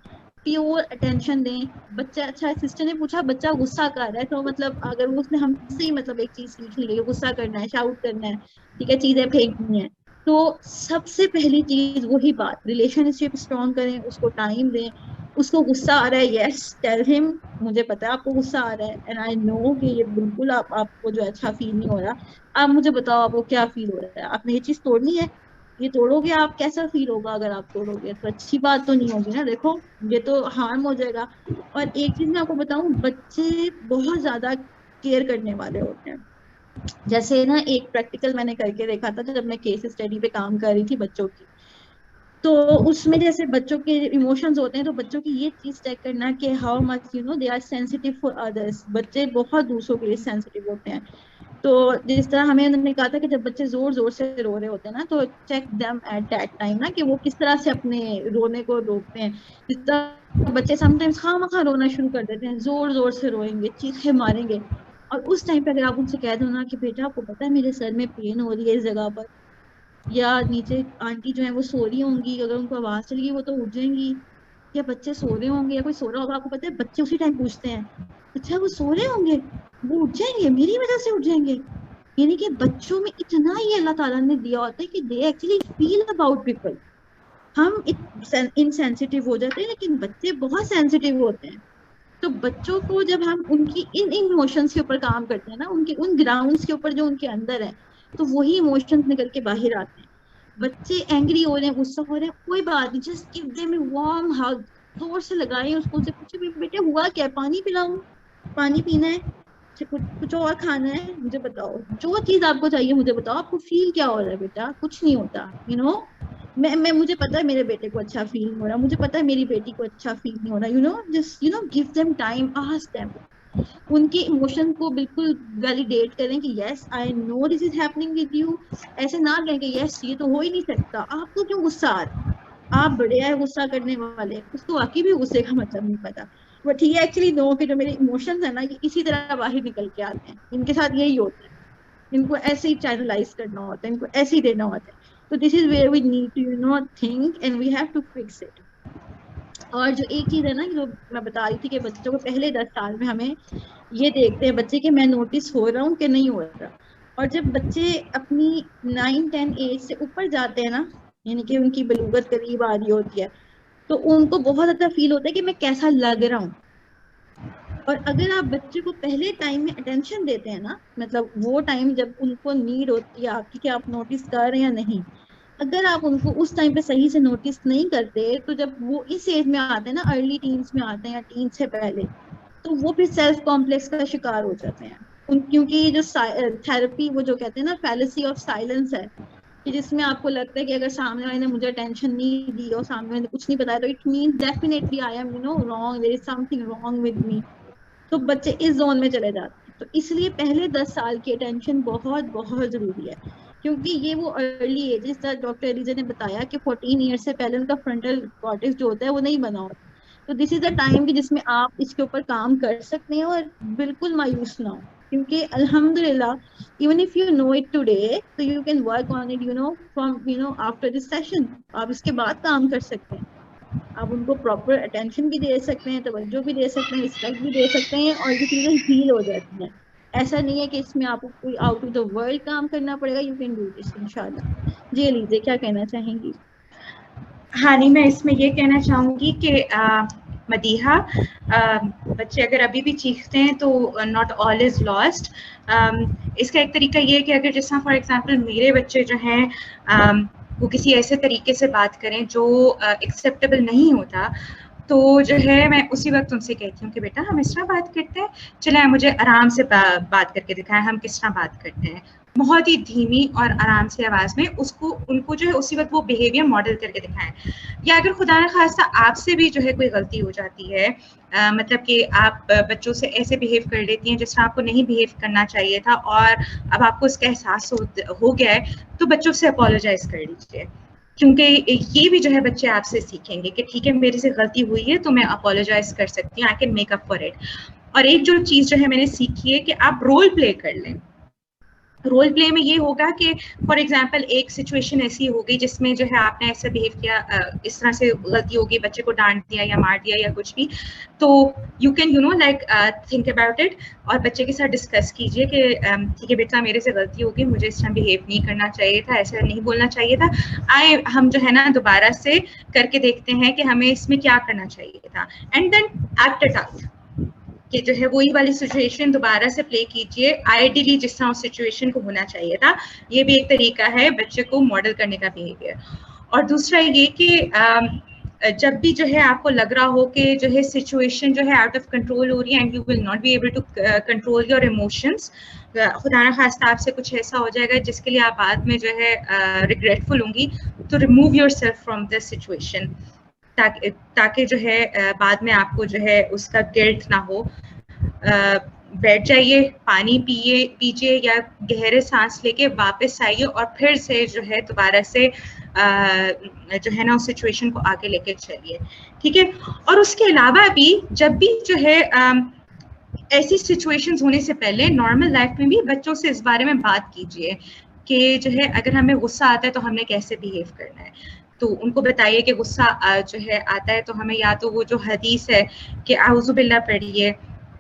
Speaker 1: प्योर अटेंशन दें। बच्चा, अच्छा सिस्टर ने पूछा बच्चा गुस्सा कर रहा है, तो मतलब अगर वो उसने हमसे ही मतलब एक चीज सीख ली है, गुस्सा करना है, शाउट करना है, ठीक है, चीजें फेंकनी है, तो सबसे पहली चीज वही बात, रिलेशनशिप स्ट्रॉन्ग करें, उसको टाइम दें। उसको गुस्सा आ रहा है, यस टेल हिम, मुझे पता है आपको गुस्सा आ रहा है, एंड आई नो कि ये बिल्कुल आपको जो है अच्छा फील नहीं हो रहा। आप मुझे बताओ आपको क्या फील हो रहा है, आपने ये चीज तोड़नी है, ये तोड़ोगे आप, कैसा फील होगा? अगर आप तोड़ोगे तो अच्छी बात तो नहीं होगी ना, देखो ये तो हार्म हो जाएगा। और एक चीज मैं आपको बताऊं, बच्चे बहुत ज्यादा केयर करने वाले होते हैं। जैसे ना एक प्रैक्टिकल मैंने करके देखा था जब मैं केस स्टडी पे काम कर रही थी बच्चों की। तो उसमें जैसे बच्चों के इमोशंस होते हैं, तो बच्चों की ये चीज चेक करना कि how much they are sensitive for others. बच्चे बहुत दूसरों के लिए सेंसिटिव होते हैं। तो जिस तरह हमें उन्होंने कहा था कि जब बच्चे जोर जोर से रो रहे होते हैं ना, तो check them at that time ना, कि वो किस तरह से अपने रोने को रोकते हैं। जिस तरह बच्चे समटाइम्स खामखा रोना शुरू कर देते हैं, जोर जोर से रोएंगे, चीखे मारेंगे, और उस टाइम पे अगर आप उनसे कह दो ना कि बेटा आपको पता है मेरे सर में पेन हो रही है इस जगह पर, या नीचे आंटी जो है वो सो रही होंगी, अगर उनको आवाज चलेगी वो तो उठ जाएंगी, या बच्चे सो रहे होंगे या कोई सो रहा होगा, आपको पता है बच्चे उसी टाइम पूछते हैं, अच्छा वो सो रहे होंगे, वो उठ जाएंगे, मेरी वजह से उठ जाएंगे। यानी कि बच्चों में इतना ही अल्लाह ताला ने दिया होता है कि they actually feel about people. हम इनसेंसिटिव हो जाते हैं लेकिन बच्चे बहुत सेंसिटिव होते हैं। तो बच्चों को जब हम उनकी इन इमोशंस के ऊपर काम करते हैं ना, उनके उन ग्राउंड्स के ऊपर जो उनके अंदर है, तो वही इमोशंस निकल के बाहर आते हैं। बच्चे एंग्री हो रहे हैं, गुस्सा हो रहे हैं, कोई बात नहीं, just give them a warm hug, जोर से लगाएं उसको, उनसे पूछे बेटे हुआ क्या है? पानी पिलाऊं? पानी पीना है? अच्छा, कुछ कुछ और खाना है? मुझे बताओ, जो चीज आपको चाहिए मुझे बताओ, आपको फील क्या हो रहा है बेटा? कुछ नहीं होता, मैं मुझे पता है मेरे बेटे को अच्छा फील नहीं हो रहा, मुझे पता है मेरी बेटी को अच्छा फील नहीं हो रहा, just give them time, ask them. उनके इमोशन को बिल्कुल वैलिडेट करें कि yes I know this is happening with you. ऐसे ना कहें कि यस ये तो हो ही नहीं सकता, आपको क्यों गुस्सा आ रहा है? आप बड़े हैं गुस्सा करने वाले, उसको वाकई भी गुस्से का मतलब नहीं पता। बट ये एक्चुअली नो कि जो मेरे इमोशंस है ना, ये इसी तरह बाहर निकल के आते हैं, इनके साथ यही होता है, इनको ऐसे ही चैनलाइज करना होता है, इनको ऐसे ही देना होता है। तो this is where we need to think and we have to fix it. और जो एक चीज है ना, जो मैं बता रही थी कि बच्चों को पहले 10 साल में हमें ये देखते हैं बच्चे कि मैं नोटिस हो रहा हूँ कि नहीं हो रहा। और जब बच्चे अपनी 9-10 एज से ऊपर जाते हैं ना, यानी कि उनकी बलूगत करीब आ रही होती है, तो उनको बहुत ज्यादा फील होता है कि मैं कैसा लग रहा हूँ। और अगर आप बच्चे को पहले टाइम में अटेंशन देते हैं ना, मतलब वो टाइम जब उनको नीड होती है आपकी कि आप नोटिस कर रहे हैं या नहीं, अगर आप उनको उस टाइम पे सही से नोटिस नहीं करते, तो जब वो इस एज में आते हैं ना, अर्ली टीन्स में आते हैं या टीन से पहले, तो वो फिर सेल्फ कॉम्प्लेक्स का शिकार हो जाते हैं। क्योंकि जो थेरेपी, वो जो कहते हैं ना फैलेसी ऑफ साइलेंस है, कि जिसमें आपको लगता है कि अगर सामने वाले ने मुझे अटेंशन नहीं दी और सामने वाले ने कुछ नहीं बताया, तो it mean definitely I am wrong, there is something wrong with me. तो बच्चे इस जोन में चले जाते हैं। तो इसलिए पहले 10 साल की अटेंशन बहुत बहुत जरूरी है, क्योंकि ये वो अर्ली एज, जिस तरह डॉक्टर एलिजा ने बताया कि 14 ईयर से पहले उनका फ्रंटल कॉर्टेक्स जो होता है वो नहीं बना होता। तो दिस इज द टाइम कि जिसमें आप इसके ऊपर काम कर सकते हैं, और बिल्कुल मायूस ना हो, क्योंकि अल्हम्दुलिल्लाह even if you know it today, तो you can work on it from after this session. आप इसके बाद काम कर सकते हैं, आप उनको प्रॉपर अटेंशन भी दे सकते हैं, तवज्जो भी दे सकते हैं, रिस्पेक्ट भी दे सकते हैं, और ये चीजें हील हो जाती हैं। ऐसा नहीं है कि इसमें आपको कोई आउट ऑफ द वर्ल्ड काम करना पड़ेगा, यू कैन डू दिस इंशाल्लाह। जी लीजिए, क्या कहना चाहेंगी?
Speaker 2: हाँ नहीं, मैं इसमें ये कहना चाहूँगी कि मदीहा, बच्चे अगर अभी भी चीखते हैं तो नॉट ऑल इज़ लॉस्ट। इसका एक तरीका ये है कि अगर जिस तरह फॉर एग्जांपल मेरे बच्चे जो हैं वो किसी ऐसे तरीके से बात करें जो एक्सेप्टेबल नहीं होता, तो जो है मैं उसी वक्त उनसे कहती हूँ कि बेटा हम इस तरह बात करते हैं, चले मुझे आराम से बात करके दिखाएं हम किस तरह बात करते हैं, बहुत ही धीमी और आराम से आवाज में उसको उनको जो है उसी वक्त वो बिहेवियर मॉडल करके दिखाएं। या अगर खुदा न खास्ता आपसे भी जो है कोई गलती हो जाती है, मतलब कि आप बच्चों से ऐसे बिहेव कर लेती हैं जिस तरह आपको नहीं बिहेव करना चाहिए था और अब आपको उसका एहसास हो गया है, तो बच्चों से अपोलोजाइज कर लीजिए, क्योंकि ये भी जो है बच्चे आपसे सीखेंगे कि ठीक है मेरे से गलती हुई है तो मैं अपोलोजाइज कर सकती हूँ, I can make up for it. और एक जो चीज जो है मैंने सीखी है कि आप रोल प्ले कर लें। रोल प्ले में ये होगा कि फॉर एग्जांपल एक सिचुएशन ऐसी हो गई जिसमें जो है आपने ऐसा बिहेव किया, इस तरह से गलती होगी, बच्चे को डांट दिया या मार दिया या कुछ भी, तो you can like think about it और बच्चे के साथ डिस्कस कीजिए कि ठीक है बेटा मेरे से गलती होगी, मुझे इस तरह बिहेव नहीं करना चाहिए था, ऐसा नहीं बोलना चाहिए था, हम जो है ना दोबारा से करके देखते हैं कि हमें इसमें क्या करना चाहिए था, and then act it out कि जो है वही वाली सिचुएशन दोबारा से प्ले कीजिए आइडियली जिस तरह उस सिचुएशन को होना चाहिए था। ये भी एक तरीका है बच्चे को मॉडल करने का बिहेवियर। और दूसरा ये कि जब भी जो है आपको लग रहा हो कि जो है सिचुएशन जो है आउट ऑफ कंट्रोल हो रही है and you will not be able to control your emotions, खुदा ना खास्ता आपसे कुछ ऐसा हो जाएगा जिसके लिए आप बाद में जो है रिग्रेटफुल होंगी, तो remove your self from this situation ताकि जो है बाद में आपको जो है उसका गिल्ट ना हो। बैठ जाइए, पानी पीजिए या गहरे सांस लेके वापस आइए और फिर से जो है दोबारा से जो है ना उस सिचुएशन को आगे लेके चलिए, ठीक है। और उसके अलावा भी जब भी जो है ऐसी सिचुएशंस होने से पहले नॉर्मल लाइफ में भी बच्चों से इस बारे में बात कीजिए कि जो है अगर हमें गुस्सा आता है तो हमें कैसे बिहेव करना है। तो उनको बताइए कि गुस्सा जो है आता है तो हमें या तो वो जो हदीस है कि आउज़ुबिल्लाह पढ़िए,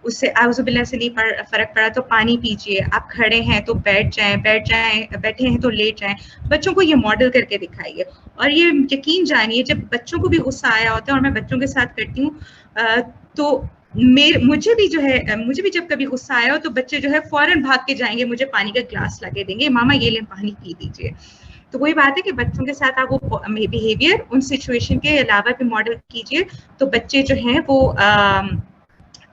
Speaker 2: उससे आउज़ुबिल्लाह से नहीं फर्क पड़ा तो पानी पीजिए, आप खड़े हैं तो बैठ जाएं, बैठे हैं तो लेट जाएं। बच्चों को ये मॉडल करके दिखाइए और ये यकीन जानिए जब बच्चों को भी गुस्सा आया होता है और मैं बच्चों के साथ करती हूँ तो मुझे भी जब कभी गुस्सा आया हो तो बच्चे जो है फौरन भाग के जाएंगे, मुझे पानी का ग्लास लाके देंगे, मामा ये ले पानी पी दीजिए। तो वही बात है कि बच्चों के साथ आप वो बिहेवियर उन सिचुएशन के अलावा भी मॉडल कीजिए, तो बच्चे जो हैं वो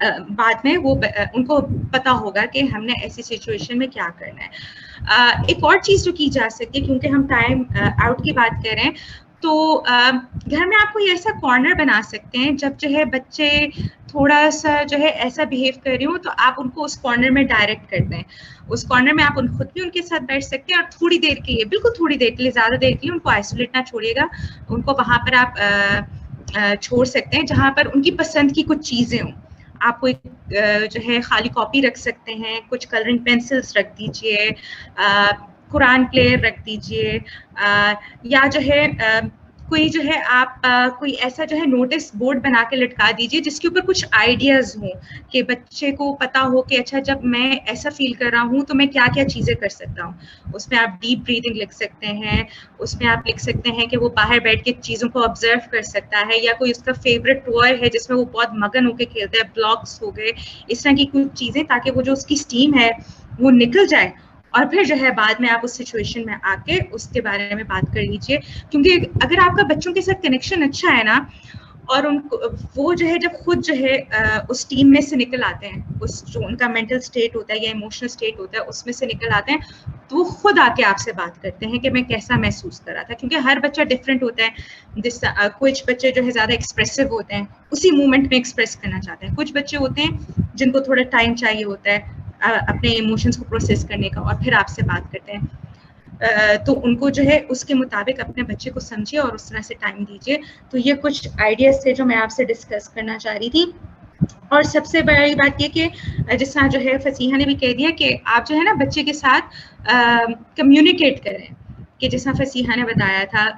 Speaker 2: बाद में वो उनको पता होगा कि हमने ऐसी सिचुएशन में क्या करना है। एक और चीज जो की जा सकती है, क्योंकि हम टाइम आउट की बात कर रहे हैं, तो घर में आप कोई ऐसा कॉर्नर बना सकते हैं जब जो है बच्चे थोड़ा सा जो है ऐसा बिहेव कर रहे हो तो आप उनको उस कॉर्नर में डायरेक्ट कर दें। उस कॉर्नर में आप खुद भी उनके साथ बैठ सकते हैं और थोड़ी देर के लिए, बिल्कुल थोड़ी देर के लिए, ज्यादा देर के लिए उनको आइसोलेट ना छोड़िएगा, उनको वहां पर आप छोड़ सकते हैं जहां पर उनकी पसंद की कुछ चीजें हों। आप कोई जो है खाली कॉपी रख सकते हैं, कुछ कलरिंग पेंसिल्स रख दीजिए, कुरान प्लेयर रख दीजिए, या जो है कोई जो है आप कोई ऐसा जो है नोटिस बोर्ड बना के लटका दीजिए जिसके ऊपर कुछ आइडियाज हों कि बच्चे को पता हो कि अच्छा जब मैं ऐसा फील कर रहा हूँ तो मैं क्या क्या चीजें कर सकता हूँ। उसमें आप डीप ब्रीदिंग लिख सकते हैं, उसमें आप लिख सकते हैं कि वो बाहर बैठ के चीजों को ऑब्जर्व कर सकता है, या कोई उसका फेवरेट टॉय है जिसमें वो बहुत मगन होकर खेलता है, ब्लॉक्स हो गए, इस तरह की कुछ चीजें, ताकि वो जो उसकी स्टीम है वो निकल जाए और फिर जो है बाद में आप उस सिचुएशन में आके उसके बारे में बात कर लीजिए। क्योंकि अगर आपका बच्चों के साथ कनेक्शन अच्छा है ना, और उनको वो जो है जब खुद जो है उस टीम में से निकल आते हैं, उस जो उनका मेंटल स्टेट होता है या इमोशनल स्टेट होता है उसमें से निकल आते हैं, तो वो खुद आके आपसे बात करते हैं कि मैं कैसा महसूस कर रहा था। क्योंकि हर बच्चा डिफरेंट होता है, कुछ बच्चे जो है ज्यादा एक्सप्रेसिव होते हैं, उसी मोमेंट में एक्सप्रेस करना चाहते हैं, कुछ बच्चे होते हैं जिनको थोड़ा टाइम चाहिए होता है अपने इमोशंस को प्रोसेस करने का और फिर आपसे बात करते हैं। तो उनको जो है उसके मुताबिक अपने बच्चे को समझिए और उस तरह से टाइम दीजिए। तो ये कुछ आइडियाज थे जो मैं आपसे डिस्कस करना चाह रही थी। और सबसे बड़ी बात ये कि जिस तरह जो है फसीहा ने भी कह दिया कि आप जो है ना बच्चे के साथ कम्युनिकेट करें, कि जैसा फसीहा ने बताया था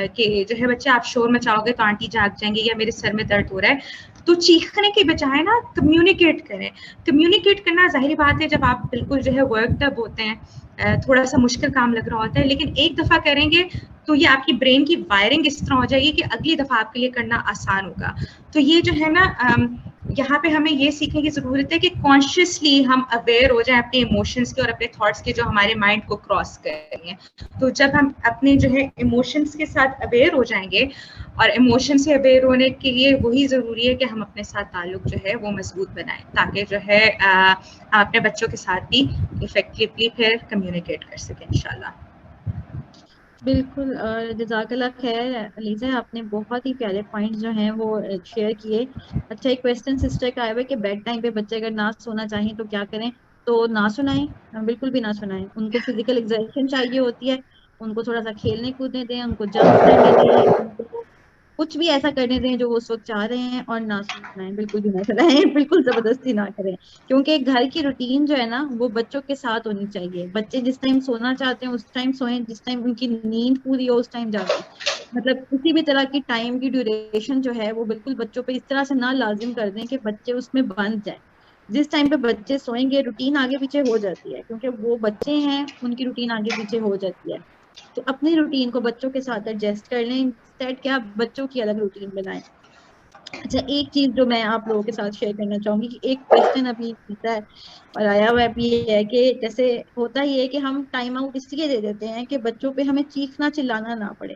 Speaker 2: कि जो है बच्चे आप शोर मचाओगे तो आंटी जाग जाएंगे या मेरे सर में दर्द हो रहा है, तो चीखने के बजाय ना कम्युनिकेट करें। कम्युनिकेट करना ज़ाहिर बात है जब आप बिल्कुल जो है वर्कड अप होते हैं, थोड़ा सा मुश्किल काम लग रहा होता है, लेकिन एक दफ़ा करेंगे तो ये आपकी ब्रेन की वायरिंग इस तरह हो जाएगी कि अगली दफ़ा आपके लिए करना आसान होगा। तो ये जो है ना यहाँ पे हमें ये सीखने की ज़रूरत है कि कॉन्शियसली हम अवेयर हो जाएं अपने इमोशंस के और अपने थॉट्स के जो हमारे माइंड को क्रॉस कर रही हैं। तो जब हम अपने जो है इमोशंस के साथ अवेयर हो जाएंगे, और इमोशन से अवेयर होने के लिए वही ज़रूरी है कि हम अपने साथ ताल्लुक जो है वो मजबूत बनाएं, ताकि जो है हम अपने बच्चों के साथ भी इफेक्टिवली फिर कम्युनिकेट कर सकें इंशाल्लाह।
Speaker 1: बिल्कुल। और जज़ाकल्लाह खैर अलीज़ा, आपने बहुत ही प्यारे पॉइंट्स जो हैं वो शेयर किए। अच्छा, एक क्वेश्चन सिस्टर का आया है कि बेड टाइम पे बच्चे अगर ना सोना चाहें तो क्या करें? तो ना सुनाएं, बिल्कुल भी ना सुनाएं। उनको फिजिकल एक्सरसाइज चाहिए होती है, उनको थोड़ा सा खेलने कूदने दें, उनको जंप करने दें, उनको कुछ भी ऐसा करने दें जो वो उस वक्त चाह रहे हैं, और ना सुनाएं, बिल्कुल भी ना सुनाएं। बिल्कुल जबरदस्ती ना करें, क्योंकि घर की रूटीन जो है ना वो बच्चों के साथ होनी चाहिए। बच्चे जिस टाइम सोना चाहते हैं उस टाइम सोएं, जिस टाइम उनकी नींद पूरी हो उस टाइम जागें। मतलब किसी भी तरह की टाइम की ड्यूरेशन जो है वो बिल्कुल बच्चों पे इस तरह से ना लाजिम कर दें कि बच्चे उसमें बंध जाए। जिस टाइम पे बच्चे सोएंगे रूटीन आगे पीछे हो जाती है, क्योंकि वो बच्चे हैं, उनकी रूटीन आगे पीछे हो जाती है। तो अपनी रूटीन को बच्चों के साथ एडजस्ट कर लें, इंस्टेड क्या बच्चों की अलग रूटीन बनाएं। अच्छा, एक चीज जो मैं आप लोगों के साथ शेयर करना चाहूंगी कि एक क्वेश्चन अभी पूछा है और आया हुआ भी है कि जैसे होता ही है कि हम टाइम आउट इसलिए दे देते हैं कि बच्चों पे हमें चीखना चिल्लाना ना पड़े।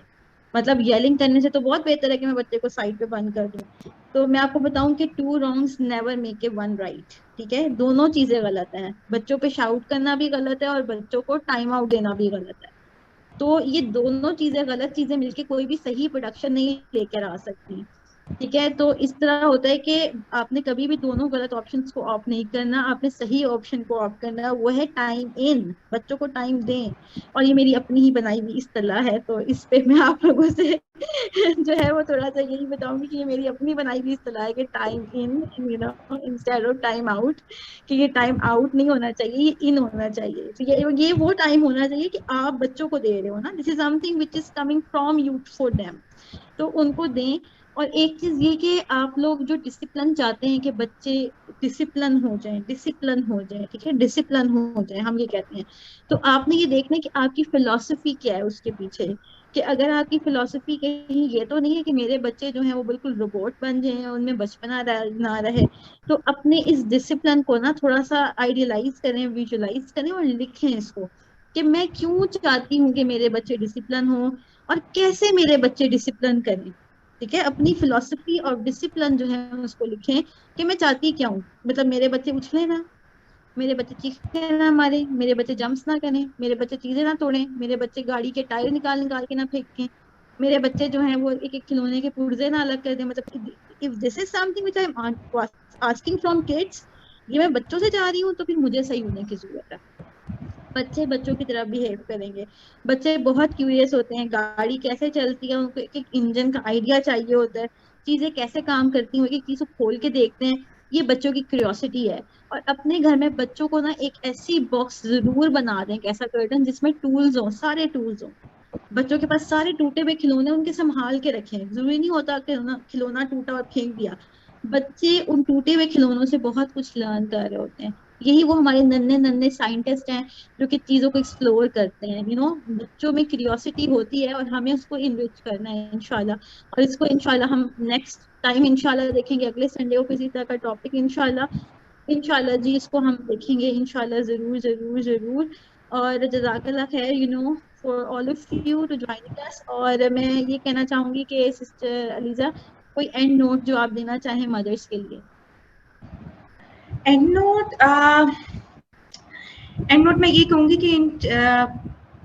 Speaker 1: मतलब येलिंग करने से तो बहुत बेहतर है कि मैं बच्चे को साइड पे बंद कर दूं। तो मैं आपको बताऊं कि two wrongs never make a one right. ठीक है, दोनों चीजें गलत हैं। बच्चों पे शाउट करना भी गलत है और बच्चों को टाइम आउट देना भी गलत है। तो ये दोनों चीजें, गलत चीजें मिलके कोई भी सही प्रोडक्शन नहीं लेकर आ सकती। ठीक है, तो इस तरह होता है कि आपने कभी भी दोनों गलत ऑप्शंस को ऑप्ट नहीं करना, आपने सही ऑप्शन को ऑप्ट करना, वो है टाइम इन। बच्चों को टाइम दें। और ये मेरी अपनी ही बनाई हुई इस्तेलाह है, तो इस पे मैं आप लोगों से जो है वो थोड़ा सा यही बताऊंगी कि ये मेरी अपनी बनाई हुई इस्तेलाह है कि time in, instead of time out. कि ये टाइम आउट नहीं होना चाहिए, ये इन होना चाहिए। तो ये वो टाइम होना चाहिए कि आप बच्चों को दे रहे हो ना, this is something which is coming from you for them. तो उनको दें। और एक चीज ये कि आप लोग जो डिसिप्लिन चाहते हैं कि बच्चे डिसिप्लिन हो जाएं, डिसिप्लिन हो जाएं, ठीक है, डिसिप्लिन हो जाएं, हम ये कहते हैं। तो आपने ये देखना है कि आपकी फिलॉसफी क्या है उसके पीछे। कि अगर आपकी फिलॉसफी कहीं ये तो नहीं है कि मेरे बच्चे जो हैं वो बिल्कुल रोबोट बन जाएं, उनमें बचपना ना रहे। तो अपने इस डिसिप्लिन को ना थोड़ा सा आइडियलाइज करें, विजुलाइज करें और लिखें इसको, कि मैं क्यों चाहती हूँ कि मेरे बच्चे डिसिप्लिन हो और कैसे मेरे बच्चे डिसिप्लिन करें। ठीक है, अपनी फिलोसफी और डिसिप्लिन जो है उसको लिखें कि मैं चाहती क्या हूँ। मतलब मेरे बच्चे उछले ना, मेरे बच्चे चीखे ना मारे, मेरे बच्चे जंप्स ना करें, मेरे बच्चे चीजें ना तोड़ें, मेरे बच्चे गाड़ी के टायर निकाल निकाल के ना फेंकें, मेरे बच्चे जो हैं वो एक एक खिलौने के पुर्जे ना अलग कर दें। मतलब if this is something which I am asking from kids, ये मैं बच्चों से चाह रही हूँ, तो फिर मुझे सही होने की जरूरत है। बच्चे बच्चों की तरह बिहेव करेंगे। बच्चे बहुत क्यूरियस होते हैं, गाड़ी कैसे चलती है उनको एक एक इंजन का आइडिया चाहिए होता है, चीजें कैसे काम करती हैं एक एक चीज को खोल के देखते हैं। ये बच्चों की क्यूरियोसिटी है। और अपने घर में बच्चों को ना एक ऐसी बॉक्स जरूर बना दें, एक ऐसा कर्टन जिसमें टूल्स हो, सारे टूल्स हो। बच्चों के पास सारे टूटे हुए खिलौने उनके संभाल के रखें। जरूरी नहीं होता कि खिलौना टूटा और फेंक दिया। बच्चे उन टूटे हुए खिलौनों से बहुत कुछ लर्न कर रहे होते हैं। यही वो हमारे नन्हे नन्हे साइंटिस्ट हैं जो कि चीजों को एक्सप्लोर करते हैं। बच्चों में क्यूरियोसिटी होती है और हमें उसको इनरिच करना है इंशाल्लाह। और इसको इंशाल्लाह हम नेक्स्ट टाइम इंशाल्लाह देखेंगे, अगले संडे को किसी तरह का टॉपिक इंशाल्लाह। इंशाल्लाह जी इसको हम देखेंगे इंशाल्लाह, जरूर जरूर जरूर। और जज़ाकल्लाह खैर for all of you to joining us. और मैं ये कहना चाहूंगी कि सिस्टर अलीजा, कोई एंड नोट जो आप देना चाहें मदर्स के लिए।
Speaker 2: एंड नोट मैं ये कहूँगी कि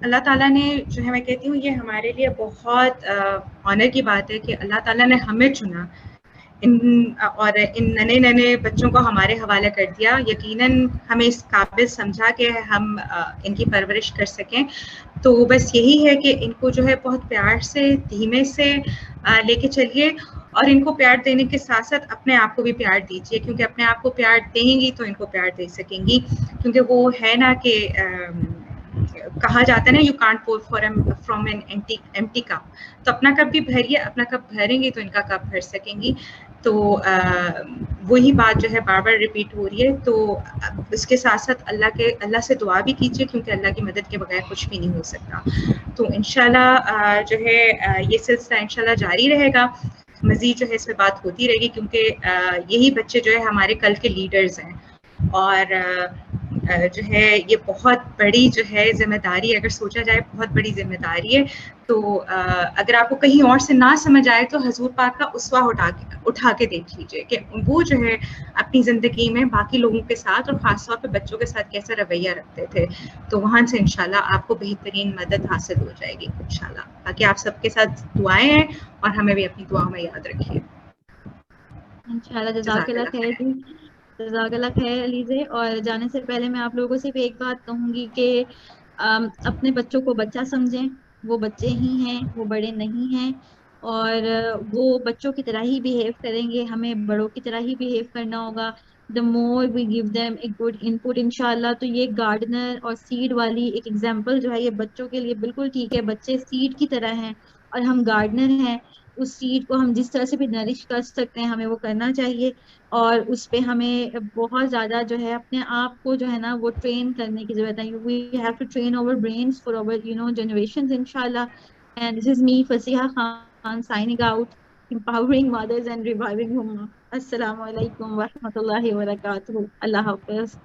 Speaker 2: अल्लाह ताला ने जो है, मैं कहती हूँ ये हमारे लिए बहुत ऑनर की बात है कि अल्लाह ताला ने हमें चुना और इन नन्हे नन्हे बच्चों को हमारे हवाले कर दिया। यकीनन हमें इस काबिल समझा कि हम इनकी परवरिश कर सकें। तो बस यही है कि इनको जो है बहुत प्यार से, धीमे से लेके चलिए, और इनको प्यार देने के साथ साथ अपने आप को भी प्यार दीजिए, क्योंकि अपने आप को प्यार देंगी तो इनको प्यार दे सकेंगी। क्योंकि वो है ना कि कहा जाता है ना, you can't pour from an empty cup. तो अपना कप भी भरिए, अपना कप भरेंगे तो इनका कप भर सकेंगी। तो वही बात जो है बार बार रिपीट हो रही है। तो इसके साथ साथ अल्लाह से दुआ भी कीजिए, क्योंकि अल्लाह की मदद के बगैर कुछ भी नहीं हो सकता। तो इंशाल्लाह जो है ये सिलसिला इंशाल्लाह जारी रहेगा, मज़ीद जो है इस पे बात होती रहेगी, क्योंकि यही बच्चे जो है हमारे कल के लीडर्स हैं। और जो है ये बहुत बड़ी जो है जिम्मेदारी है, अगर सोचा जाए बहुत बड़ी जिम्मेदारी है। तो अगर आपको कहीं और से ना समझ आए तो हजूर पाक का उसवा उठा के देख लीजिए कि वो जो है अपनी ज़िंदगी में बाकी लोगों के साथ और ख़ास तौर पे बच्चों के साथ कैसा रवैया रखते थे। तो वहाँ से इंशाल्लाह आपको बेहतरीन मदद हासिल हो जाएगी इंशाल्लाह। बाकी आप सबके साथ दुआएं हैं और हमें भी अपनी दुआओं में याद रखिए।
Speaker 1: इंशाल्लाह। जज़ाकल्लाह
Speaker 2: जज़ाकल्लाह
Speaker 1: खैर
Speaker 2: खैर।
Speaker 1: जी, जज़ाकल्लाह खैर अलीज़े। और जाने से पहले मैं आप लोगों से भी एक बात कहूंगी कि अपने बच्चों को बच्चा समझें। वो बच्चे ही हैं, वो बड़े नहीं हैं। और वो बच्चों की तरह ही बिहेव करेंगे, हमें बड़ों की तरह ही बिहेव करना होगा। The more we give them a good input इंशाल्लाह। तो ये गार्डनर और सीड वाली एक एग्जांपल जो है ये बच्चों के लिए बिल्कुल ठीक है। बच्चे सीड की तरह हैं और हम गार्डनर हैं। उस सीड को हम जिस तरह से भी नरिश कर सकते हैं हमें वो करना चाहिए। और उस पे हमें बहुत ज्यादा जो है अपने आप को जो है ना वो ट्रेन करने की जरूरत है। We have to train our brains for our generations इंशाल्लाह। And this is me Fasiha Khan signing out, empowering mothers and reviving women. Assalamu alaikum wa rahmatullahi wa barakatuh. Allah Hafiz.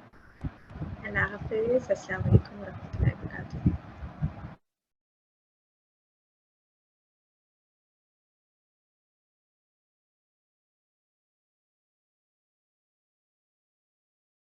Speaker 2: अल्लाह हाफिज़। अस्सलाम वालेकुम।